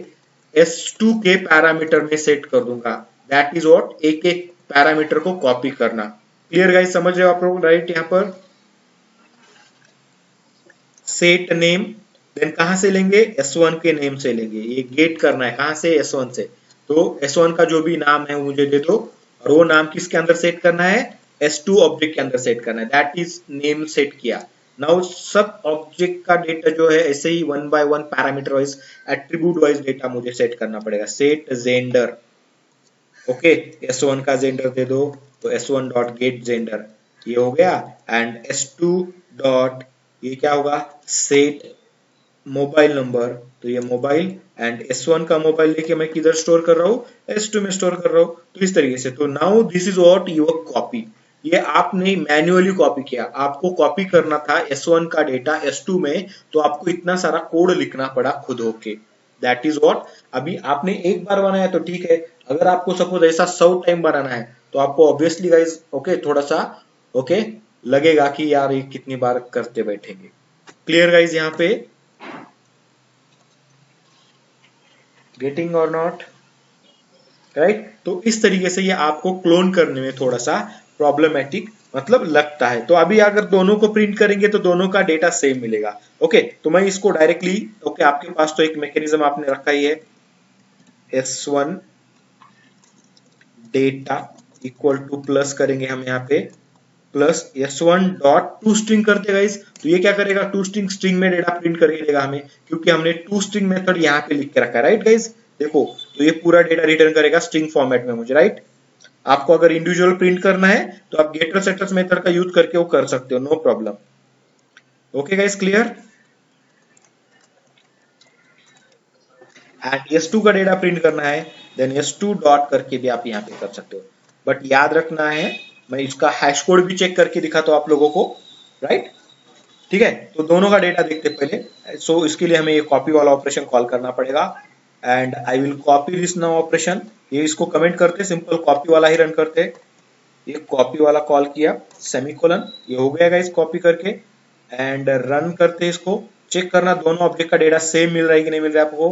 S2 के पैरामीटर में सेट कर दूंगा। दैट इज व्हाट, एक एक पैरामीटर को कॉपी करना। क्लियर गाइस, समझ रहे हो आप लोग? राइट, यहाँ पर सेट नेम, देन कहां से लेंगे? S1 के नेम से लेंगे। ये गेट करना है कहां से? S1 से। तो S1 का जो भी नाम है वो मुझे दे दो, और वो नाम किसके अंदर सेट करना है? S2 ऑब्जेक्ट के अंदर सेट करना है। दैट इज नेम सेट किया। नाउ सब ऑब्जेक्ट का डेटा जो है ऐसे ही one by one parameter wise, attribute wise data मुझे सेट करना पड़ेगा। सेट जेंडर, ओके, S1 का जेंडर दे दो, तो S1 डॉट गेट जेंडर, ये हो गया। एंड S2 डॉट, ये क्या होगा? सेट मोबाइल नंबर, तो ये मोबाइल। एंड S1 का मोबाइल लेके मैं किधर स्टोर कर रहा हूँ? S2 में स्टोर कर रहा हूँ। तो इस तरीके से, तो now this is what your copy. ये आपने मैन्युअली कॉपी किया, आपको कॉपी करना था S1 का डेटा S2 में, तो आपको इतना सारा कोड लिखना पड़ा खुद होके। That is what. अभी आपने एक बार बनाया तो ठीक है, अगर आपको सपोज ऐसा 100 टाइम बनाना है तो आपको ऑब्वियसली गाइज ओके थोड़ा सा ओके लगेगा कि यार ये कितनी बार करते बैठेंगे। क्लियर गाइज यहाँ पे? गेटिंग और नॉट? राइट। तो इस तरीके से ये आपको क्लोन करने में थोड़ा सा प्रॉब्लमेटिक मतलब लगता है। तो अभी अगर दोनों को प्रिंट करेंगे तो दोनों का डेटा सेम मिलेगा। ओके, तो मैं इसको डायरेक्टली ओके, आपके पास तो एक मैकेनिज्म आपने रखा ही है, S1 data equal two plus करेंगे हम यहाँ पे, plus S1 dot to string करते गाइस। तो ये क्या करेगा? टू स्ट्रिंग, स्ट्रिंग में डेटा प्रिंट करके देगा हमें, क्योंकि हमने टू स्ट्रिंग मेथड यहाँ पे लिख के रखा है। राइट गाइस, देखो, तो ये पूरा डेटा रिटर्न करेगा स्ट्रिंग फॉर्मेट में मुझे। राइट, आपको अगर इंडिविजुअल प्रिंट करना है तो आप गेटर सेटर्स मेथड का यूज करके वो कर सकते हो, no problem. Okay guys, clear? And S2 का डेटा प्रिंट करना है, देन S2 डॉट करके भी आप यहाँ पे कर सकते हो। बट याद रखना है, मैं इसका हैश कोड भी चेक करके दिखाता हूँ आप लोगों को। राइट, ठीक है। तो दोनों का डेटा देखते पहले। सो इसके लिए हमें ये कॉपी वाला ऑपरेशन कॉल करना पड़ेगा। And I will copy this now operation. ये इसको कमेंट करते, सिंपल कॉपी वाला ही रन करते। ये कॉपी वाला कॉल किया, सेमीकोलन, ये हो गया गाइस कॉपी करके। एंड रन करते इसको, चेक करना दोनों ऑब्जेक्ट का डेटा सेम मिल रहा है कि नहीं मिल रहा है आपको?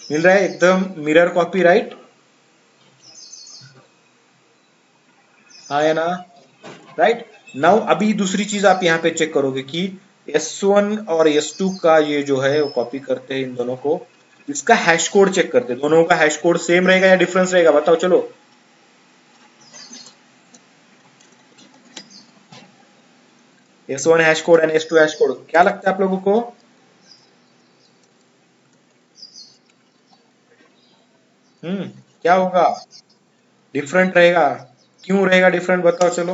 मिल रहा है, एकदम मिरर कॉपी। राइट, हाँ या ना? राइट। नाउ अभी दूसरी चीज आप यहाँ पे चेक करोगे कि S1 और S2 का ये जो है वो कॉपी करते हैं इन दोनों को, इसका हैश कोड चेक करते हैं, दोनों का हैश कोड सेम रहेगा या डिफरेंस रहेगा? बताओ चलो। S1 hash code and S2 hash code, क्या लगता है आप लोगों को? क्या होगा? डिफरेंट रहेगा। क्यों रहेगा डिफरेंट, बताओ चलो।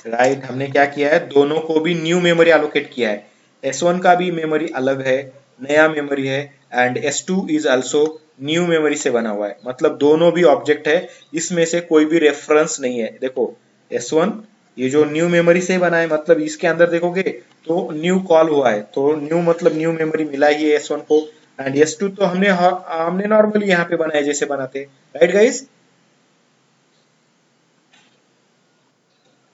राइट, हमने क्या किया है, दोनों को भी न्यू मेमोरी एलोकेट किया है। S1 का भी मेमोरी अलग है, नया मेमोरी है। And S2 is also new memory से बना हुआ है, मतलब दोनों भी ऑब्जेक्ट है, इसमें से कोई भी रेफरेंस नहीं है। देखो, S1 ये जो न्यू मेमोरी से बना है, मतलब इसके अंदर देखोगे तो न्यू कॉल हुआ है, तो न्यू मतलब न्यू मेमोरी मिला ही है S1 को। एंड S2 तो हमने हमने नॉर्मली यहाँ पे बनाया जैसे बनाते। राइट गाइस,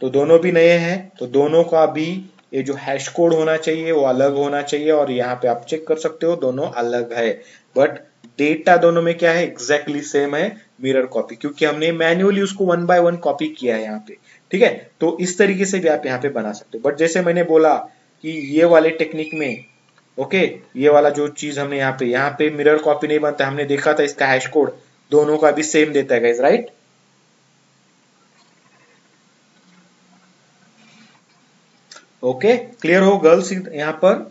तो दोनों भी नए हैं, तो दोनों का भी ये जो हैश कोड होना चाहिए वो अलग होना चाहिए। और यहाँ पे आप चेक कर सकते हो दोनों अलग है, बट डेटा दोनों में क्या है, एग्जैक्टली सेम है, मिरर कॉपी, क्योंकि हमने मैन्युअली उसको वन बाय वन कॉपी किया है यहाँ पे। ठीक है, तो इस तरीके से भी आप यहाँ पे बना सकते हो। बट जैसे मैंने बोला कि ये वाले टेक्निक में ओके, ये वाला जो चीज हमने यहाँ पे मिरर कॉपी नहीं बनता, हमने देखा था इसका हैश कोड दोनों का भी सेम देता है गाइस। राइट, ओके, क्लियर हो गर्ल्स यहाँ पर?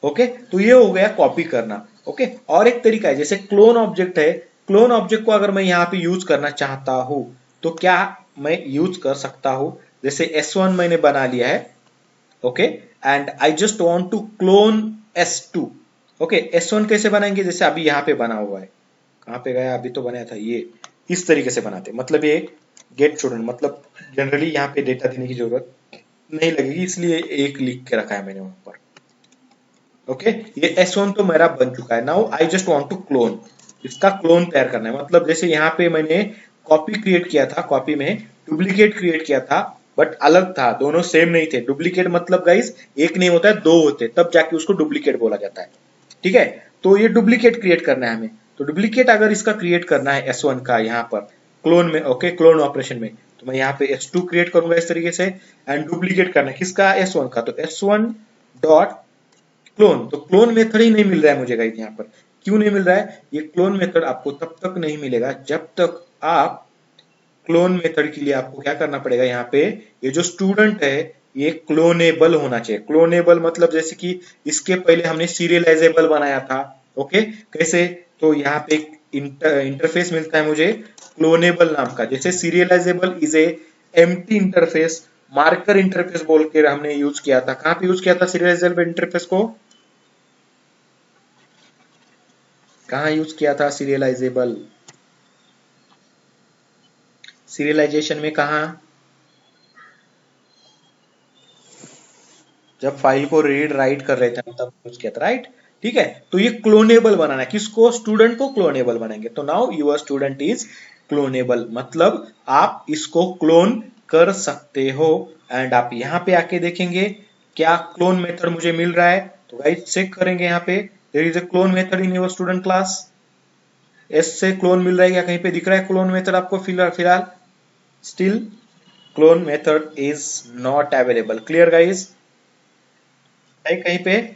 ओके, तो ये हो गया कॉपी करना। ओके, और एक तरीका है, जैसे क्लोन ऑब्जेक्ट है, क्लोन ऑब्जेक्ट को अगर मैं यहाँ पे यूज करना चाहता हूं तो क्या मैं यूज कर सकता हूं? जैसे S1 मैंने बना लिया है, okay, and I just want to clone S2। Okay, S1 कैसे बनाएंगे, जैसे अभी यहाँ पे बना हुआ है, कहाँ पे गया, अभी तो बनाया था ये, इस तरीके से बनाते हैं। मतलब ये गेट स्टूडेंट, मतलब जनरली यहाँ पे डेटा देने की जरूरत नहीं लगेगी, इसलिए एक लिख के रखा है मैंने वहां पर। ओके, ये S1 तो मेरा बन चुका है। Now I just want to clone, इसका क्लोन तैयार करना है। मतलब जैसे यहाँ पे मैंने कॉपी क्रिएट किया था, कॉपी में डुप्लीकेट क्रिएट किया था, बट अलग था, दोनों सेम नहीं थे। डुप्लीकेट मतलब गाइस एक नहीं होता है, दो होते हैं, तब जाके उसको डुप्लीकेट बोला जाता है। ठीक है, तो ये डुप्लीकेट क्रिएट करना है हमें। तो डुप्लीकेट अगर इसका क्रिएट करना है S1 का यहाँ पर क्लोन में, ओके, क्लोन ऑपरेशन में, तो मैं यहाँ पे S2 क्रिएट करूंगा इस तरीके से, एंड डुप्लीकेट करना है किसका, S1 का। तो S1 डॉट क्लोन, तो क्लोन मेथड ही नहीं मिल रहा है मुझे गाइस यहाँ पर। क्यों नहीं मिल रहा है, ये क्लोन मेथड आपको तब तक नहीं मिलेगा जब तक आप क्लोन मेथड के लिए आपको क्या करना पड़ेगा, यहाँ पे ये जो स्टूडेंट है ये क्लोनेबल होना चाहिए। क्लोनेबल मतलब जैसे कि इसके पहले हमने सीरियलाइजेबल बनाया था, ओके, कैसे, तो यहाँ पे एक इंटरफेस मिलता है मुझे क्लोनेबल नाम का। जैसे serialisable is a empty interface, marker interface बोल के हमने यूज किया था। कहाँ पे यूज किया था सीरियलाइजेबल इंटरफेस को, कहाँ यूज किया था सीरियलाइजेबल, सीरियलाइजेशन में कहा, जब फाइल को रीड राइट कर रहे थे तब यूज किया था, राइट। ठीक है, तो ये क्लोनेबल बनाना है, किसको, स्टूडेंट को क्लोनेबल बनाएंगे। तो now your student is cloneable, मतलब आप इसको क्लोन कर सकते हो। एंड आप यहाँ पे आके देखेंगे क्या क्लोन मेथड मुझे मिल रहा है, तो गाइस चेक करेंगे यहाँ पे, there is a clone method in your student class. S से क्लोन मिल रहा है, या कहीं पे दिख रहा है क्लोन मेथड आपको, फिलहाल still clone method is not available. Clear guys, है कहीं पे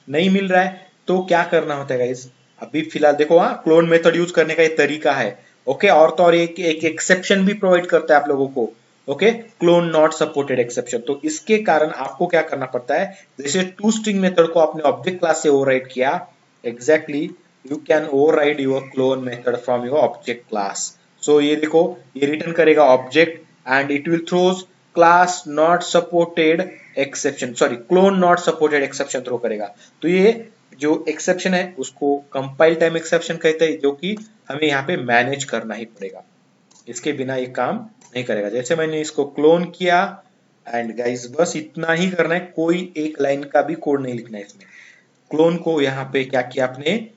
नहीं मिल रहा है, तो क्या करना होता है गाइस, अभी फिलहाल देखो, हाँ, क्लोन मेथड यूज करने का एक तरीका है, ओके, और तो और एक एक्सेप्शन भी प्रोवाइड करता है आप लोगों को, okay, clone not supported exception. तो इसके कारण आपको क्या करना पड़ता है, जैसे टू स्ट्रिंग मेथड को आपने ऑब्जेक्ट क्लास से ओवरराइड किया, exactly you can override your clone method from your object class. So ये देखो, ये रिटर्न करेगा object and it will throws class not supported exception, sorry, clone not supported exception throw करेगा। तो ये जो एक्सेप्शन है उसको कंपाइल टाइम एक्सेप्शन कहते हैं, जो कि हमें यहाँ पे मैनेज करना ही पड़ेगा, इसके बिना ये काम नहीं करेगा। जैसे मैंने इसको क्लोन किया, एंड गाइस बस इतना ही करना है, कोई एक लाइन का भी कोड नहीं लिखना है इसमें। क्लोन को यहाँ पे क्या किया आपने,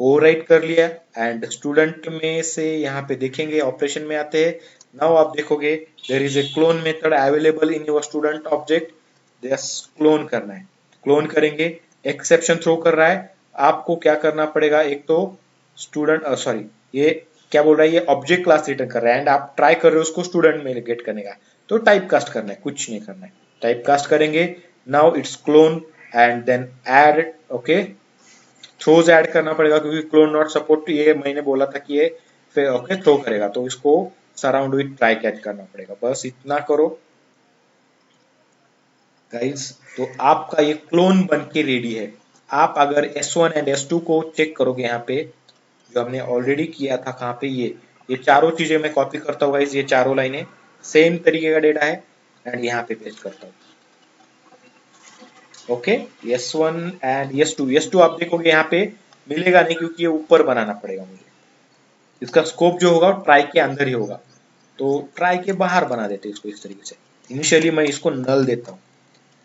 ओवरराइट कर लिया, एंड स्टूडेंट में से यहाँ पे देखेंगे ऑपरेशन में आते हैं। नाउ आप देखोगे there is a clone method available in your student object, just clone करना है, क्लोन करेंगे, एक्सेप्शन थ्रो कर रहा है, आपको क्या करना पड़ेगा, एक तो स्टूडेंट, सॉरी, ये क्या बोल रहा है, ये ऑब्जेक्ट क्लास रिटर्न कर रहा है, एंड आप ट्राई कर रहे हो उसको स्टूडेंट में गेट करने का, तो टाइप कास्ट करना है, कुछ नहीं करना है, टाइप कास्ट करेंगे। Now it's clone and then add, okay, throws add करना पड़ेगा, क्योंकि क्लोन नॉट सपोर्ट, ये मैंने बोला था कि ये फिर ओके थ्रो करेगा, तो इसको सराउंड विथ ट्राई कैच करना पड़ेगा, बस इतना करो गाइस। तो आपका ये क्लोन बन के रेडी है। आप अगर S1 एंड S2 को चेक करोगे, यहाँ पे जो हमने ऑलरेडी किया था, कहाँ पे, ये चारों चीजें मैं कॉपी करता हूँ गाइस, ये चारों लाइनें सेम तरीके का डेटा है, एंड यहाँ पे पेस्ट करता हूँ, ओके, S1 एंड S2 आप देखोगे यहाँ पे मिलेगा नहीं, क्योंकि ये ऊपर बनाना पड़ेगा मुझे, इसका स्कोप जो होगा ट्राई के अंदर ही होगा, तो ट्राई के बाहर बना देते हैं इसको इस तरीके से। इनिशियली मैं इसको नल देता हूँ,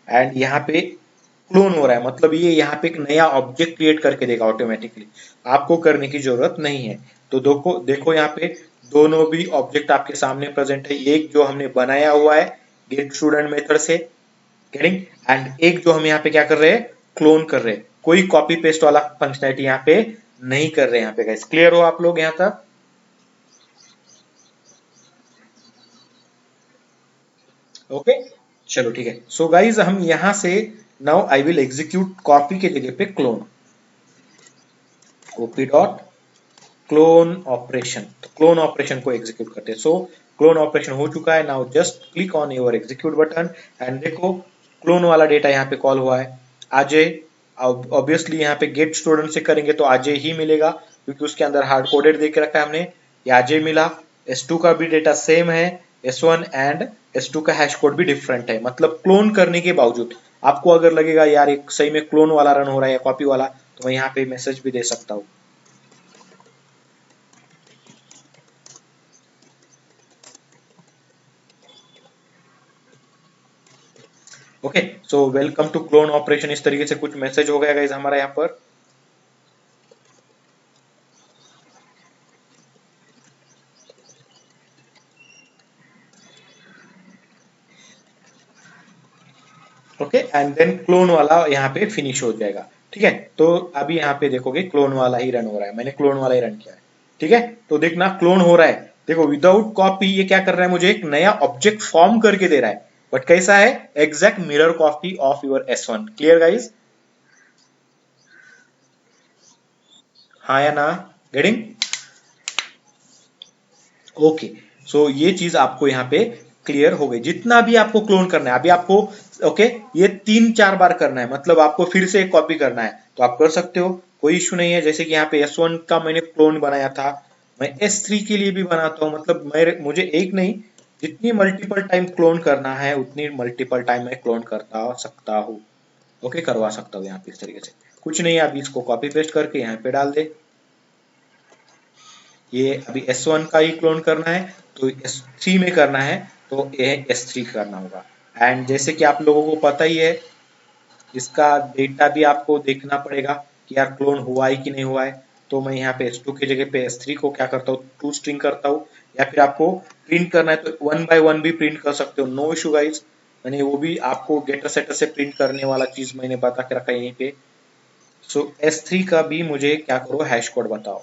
एंड यहाँ पे क्लोन हो रहा है, मतलब ये यहाँ पे एक नया ऑब्जेक्ट क्रिएट करके देगा ऑटोमेटिकली, आपको करने की जरूरत नहीं है। तो देखो देखो यहाँ पे दोनों भी ऑब्जेक्ट आपके सामने प्रेजेंट है, एक जो हमने बनाया हुआ है गेट स्टूडेंट मेथड से, गेटिंग, एंड एक जो हम यहाँ पे क्या कर रहे हैं, क्लोन कर रहे हैं, कोई कॉपी पेस्ट वाला फंक्शनैलिटी यहाँ पे नहीं कर रहे हैं यहाँ पे गाइस। क्लियर हो आप लोग यहाँ तक, ओके, चलो ठीक है। सो गाइज हम यहां से now I will execute copy के जगह पे clone, copy dot clone operation, तो क्लोन ऑपरेशन को एग्जीक्यूट करते हैं। सो क्लोन ऑपरेशन हो चुका है, now just click on your execute button, and देखो क्लोन वाला डेटा यहाँ पे कॉल हुआ है, अजय। ऑब्वियसली यहाँ पे गेट स्टूडेंट से करेंगे तो अजय ही मिलेगा, क्योंकि उसके अंदर हार्ड कोडेड दे के रखा है हमने, ये अजय मिला। S2 का भी डेटा सेम है, S1 एंड S2 का हैश कोड भी डिफरेंट है। मतलब क्लोन करने के बावजूद आपको अगर लगेगा यार एक सही में क्लोन वाला रन हो रहा है या कॉपी वाला, तो मैं यहाँ पे मैसेज भी दे सकता हूँ। Okay, so welcome to clone operation, इस तरीके से कुछ मैसेज हो गया गाइस हमारा यहाँ पर। ओके, एंड देन क्लोन वाला यहाँ पे फिनिश हो जाएगा। ठीक है, तो अभी यहाँ पे देखोगे क्लोन वाला ही रन हो रहा है, मैंने क्लोन वाला ही रन किया है। ठीक है, तो देखना क्लोन हो रहा है। देखो विदाउट कॉपी ये क्या कर रहा है, मुझे एक नया ऑब्जेक्ट फॉर्म करके दे रहा है, बट कैसा है, exact mirror copy of your S1। Clear guys? हाँ या ना? गेटिंग? ओके, सो ये चीज आपको यहाँ पे क्लियर हो गई। जितना भी आपको क्लोन करना है अभी आपको, ओके, ये 3-4 बार करना है, मतलब आपको फिर से एक कॉपी करना है तो आप कर सकते हो, कोई इश्यू नहीं है। जैसे कि यहाँ पे S1 का मैंने क्लोन बनाया था, मैं S3 के लिए भी बनाता हूँ, मतलब मुझे एक नहीं, जितनी मल्टीपल टाइम क्लोन करना है उतनी मल्टीपल टाइम मैं क्लोन करता सकता हूँ। ओके, करवा सकता हूँ यहाँ पे इस तरीके से। कुछ नहीं है, अभी इसको कॉपी पेस्ट करके यहाँ पे डाल दे। ये अभी S1 का ही क्लोन करना है, तो S3 में करना है तो ये S3 करना होगा। एंड जैसे कि आप लोगों को पता ही है, इसका डेटा भी आपको देखना पड़ेगा कि यार क्लोन हुआ है कि नहीं हुआ है। तो मैं यहाँ पे S2 की जगह पे S3 को क्या करता हूँ, टू स्ट्रिंग करता हूँ, या फिर आपको प्रिंट करना है तो 1 बाय 1 भी प्रिंट कर सकते हो, नो इशू गाइज। मैंने वो भी आपको गेटर सेटर से प्रिंट करने वाला चीज मैंने बता के रखा है यहीं पे। सो S3 का भी मुझे क्या करो, हैश कोड बताओ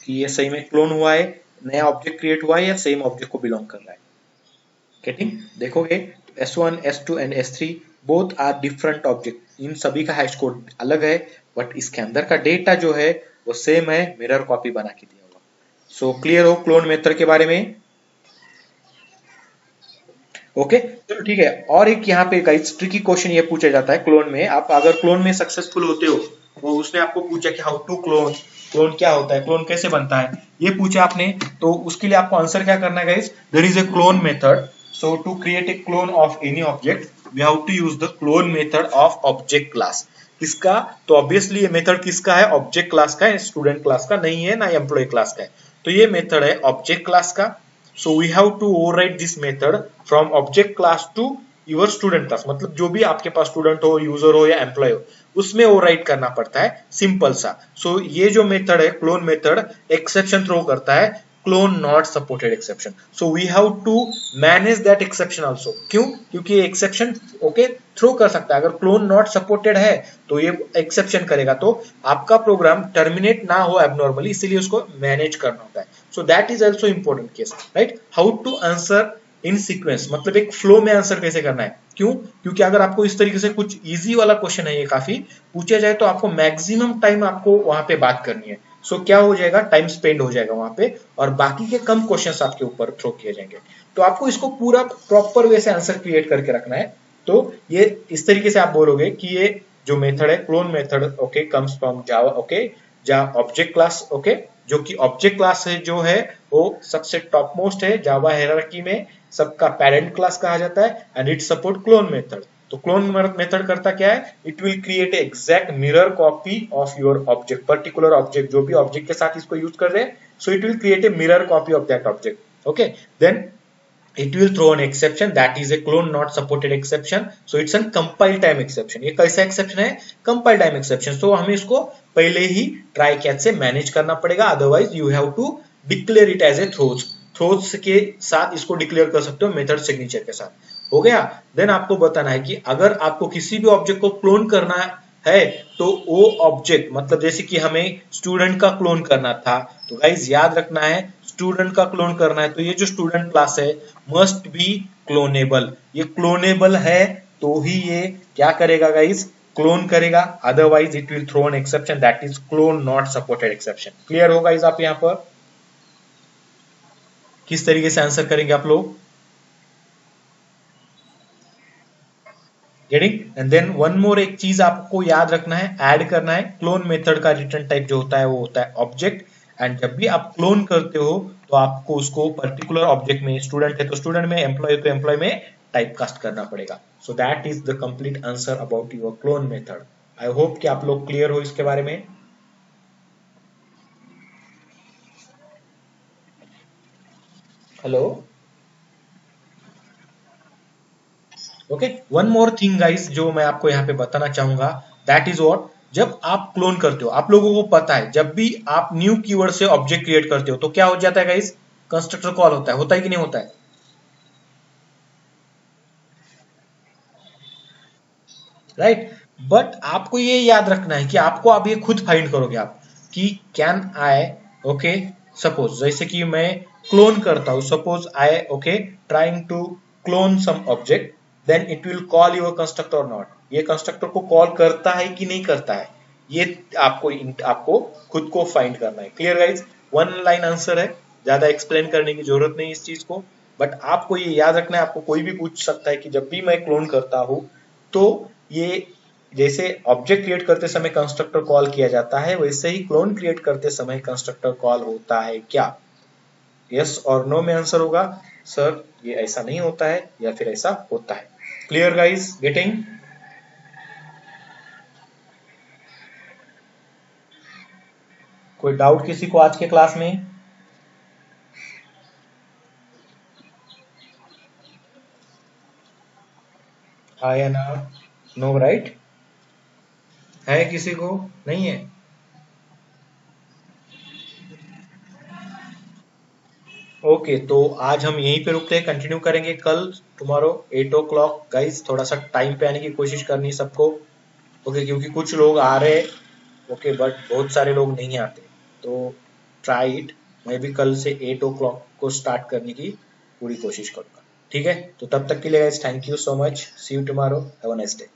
कि ये सही में क्लोन हुआ है, नया ऑब्जेक्ट क्रिएट हुआ है या सेम ऑब्जेक्ट को बिलोंग कर रहा है। गेटिंग? देखोगे S1, S2 and S3 both are different object, इन सभी का हैश कोड अलग है, बट इसके अंदर का डेटा जो है वो सेम है, मिरर कॉपी बना के दिया हुआ। सो क्लियर हो क्लोन मेथड के बारे में? ओके, चलो ठीक है। और एक यहाँ पे गाइस ट्रिकी क्वेश्चन ये पूछा जाता है क्लोन में, आप अगर क्लोन में सक्सेसफुल होते हो, वो उसने आपको पूछा कि हाउ टू क्लोन, क्लोन क्या होता है, क्लोन कैसे बनता है, ये पूछा आपने, तो उसके लिए आपको आंसर क्या करना है guys, there is a clone method. So to create a clone of any object we have to use the clone method of object class. किसका? तो ऑब्वियसली ये मेथड किसका है, ऑब्जेक्ट क्लास का है, स्टूडेंट क्लास का नहीं है, ना एम्प्लॉय क्लास का है। तो ये मेथड है ऑब्जेक्ट क्लास का। So we have to override this method from object class to your student class, मतलब जो भी आपके पास स्टूडेंट हो, यूजर हो या एम्प्लॉय हो, उसमें ओवरराइड करना पड़ता है, सिंपल सा। सो ये जो मेथड है क्लोन मेथड, एक्सेप्शन थ्रो करता है, clone not supported exception. So we have to manage that exception also. क्यों? क्योंकि एक्सेप्शन ओके थ्रो कर सकता है, अगर क्लोन नॉट सपोर्टेड है तो ये एक्सेप्शन करेगा, तो आपका प्रोग्राम टर्मिनेट ना हो एबनॉर्मली, इसीलिए उसको मैनेज करना होता है। So that is also important case, right? How to answer in sequence, मतलब एक फ्लो में आंसर कैसे करना है। क्यों? क्योंकि अगर आपको इस तरीके से कुछ इजी वाला क्वेश्चन है, ये काफी पूछा जाए तो आपको मैक्सिमम टाइम आपको वहां पे बात करनी है। सो क्या हो जाएगा, टाइम स्पेंड हो जाएगा वहां पे, और बाकी के कम क्वेश्चंस आपके ऊपर थ्रो किए जाएंगे। तो आपको इसको पूरा प्रॉपर वे से आंसर क्रिएट करके रखना है। तो ये इस तरीके से आप बोलोगे कि ये जो मेथड है clone method, okay, comes from Java, okay, जा ऑब्जेक्ट क्लास, ओके, जो कि ऑब्जेक्ट क्लास है जो है वो सबसे टॉप मोस्ट है जावा हायरार्की में, सबका पेरेंट क्लास कहा जाता है, and it support clone method. तो क्लोन मेथड करता क्या है, it will create exact mirror copy of your object, particular object, जो भी ऑब्जेक्ट के साथ इसको यूज कर रहे हैं, so it will create a mirror copy of that object. Okay, then it will throw an exception, that is a clone not supported exception, so it's a compile time exception। ये कैसा exception है, compile time exception। so हमें इसको पहले ही try catch से manage करना पड़ेगा, otherwise you have to declare it as a throws के साथ इसको डिक्लेयर कर सकते हो मेथड सिग्नेचर के साथ। हो गया? देन आपको बताना है कि अगर आपको किसी भी ऑब्जेक्ट को क्लोन करना है तो वो ऑब्जेक्ट, मतलब जैसे कि हमें स्टूडेंट का क्लोन करना था, तो गाइज याद रखना है स्टूडेंट का क्लोन करना है तो ये जो स्टूडेंट क्लास है मस्ट बी क्लोनेबल। ये क्लोनेबल है तो ही ये क्या करेगा गाइज, क्लोन करेगा, otherwise it will throw an exception, that is clone not supported exception. Clear होगा गाइज? आप यहाँ पर किस तरीके से आंसर करेंगे आप लोग? Getting? And then one more एक चीज आपको याद रखना है, ऐड करना है, क्लोन मेथड का रिटर्न टाइप जो होता है वो होता है ऑब्जेक्ट, एंड जब भी आप क्लोन करते हो तो आपको उसको पर्टिकुलर ऑब्जेक्ट में, स्टूडेंट है तो स्टूडेंट में, एम्प्लॉय तो एम्प्लॉय में टाइप कास्ट करना पड़ेगा. सो that is the complete answer about your clone method. I hope कि आप लोग क्लियर हो इसके बारे में. Hello. Okay, one more thing guys जो मैं आपको यहाँ पे बताना चाहूंगा, दैट इज व्हाट, जब आप क्लोन करते हो, आप लोगों को पता है जब भी आप न्यू कीवर्ड से ऑब्जेक्ट क्रिएट करते हो तो क्या हो जाता है गाइस, कंस्ट्रक्टर कॉल होता है कि नहीं होता है. राइट. बट आपको ये याद रखना है कि आपको अब ये खुद फाइंड करोगे आप कि कैन आई, ओके, सपोज जैसे कि मैं क्लोन करता हूं, suppose I okay trying to clone some object, then it will call your constructor और नॉट. ये कंस्ट्रक्टर को कॉल करता है कि नहीं करता है, ये आपको खुद को फाइंड करना है. Clear guys. One line answer है, ज्यादा एक्सप्लेन करने की जरूरत नहीं इस चीज को. बट आपको ये याद रखना है, आपको कोई भी पूछ सकता है कि जब भी मैं क्लोन करता हूं तो ये जैसे ऑब्जेक्ट क्रिएट करते समय कंस्ट्रक्टर कॉल किया जाता है, वैसे ही क्लोन क्रिएट करते समय कंस्ट्रक्टर कॉल होता है क्या. यस और नो में आंसर होगा सर ये ऐसा नहीं होता है या फिर ऐसा होता है. Clear guys, getting. कोई डाउट किसी को आज के क्लास में? हाँ या ना? No right. है किसी को? नहीं है. ओके तो आज हम यहीं पे रुकते हैं, कंटिन्यू करेंगे कल टुमारो 8 o'clock. गाइस थोड़ा सा टाइम पे आने की कोशिश करनी सबको. ओके क्योंकि कुछ लोग आ रहे, ओके बट बहुत सारे लोग नहीं आते, तो ट्राई इट. मैं भी कल से 8 o'clock को स्टार्ट करने की पूरी कोशिश करूंगा. ठीक है, तो तब तक के लिए guys thank you so much. See you tomorrow. Have a nice day.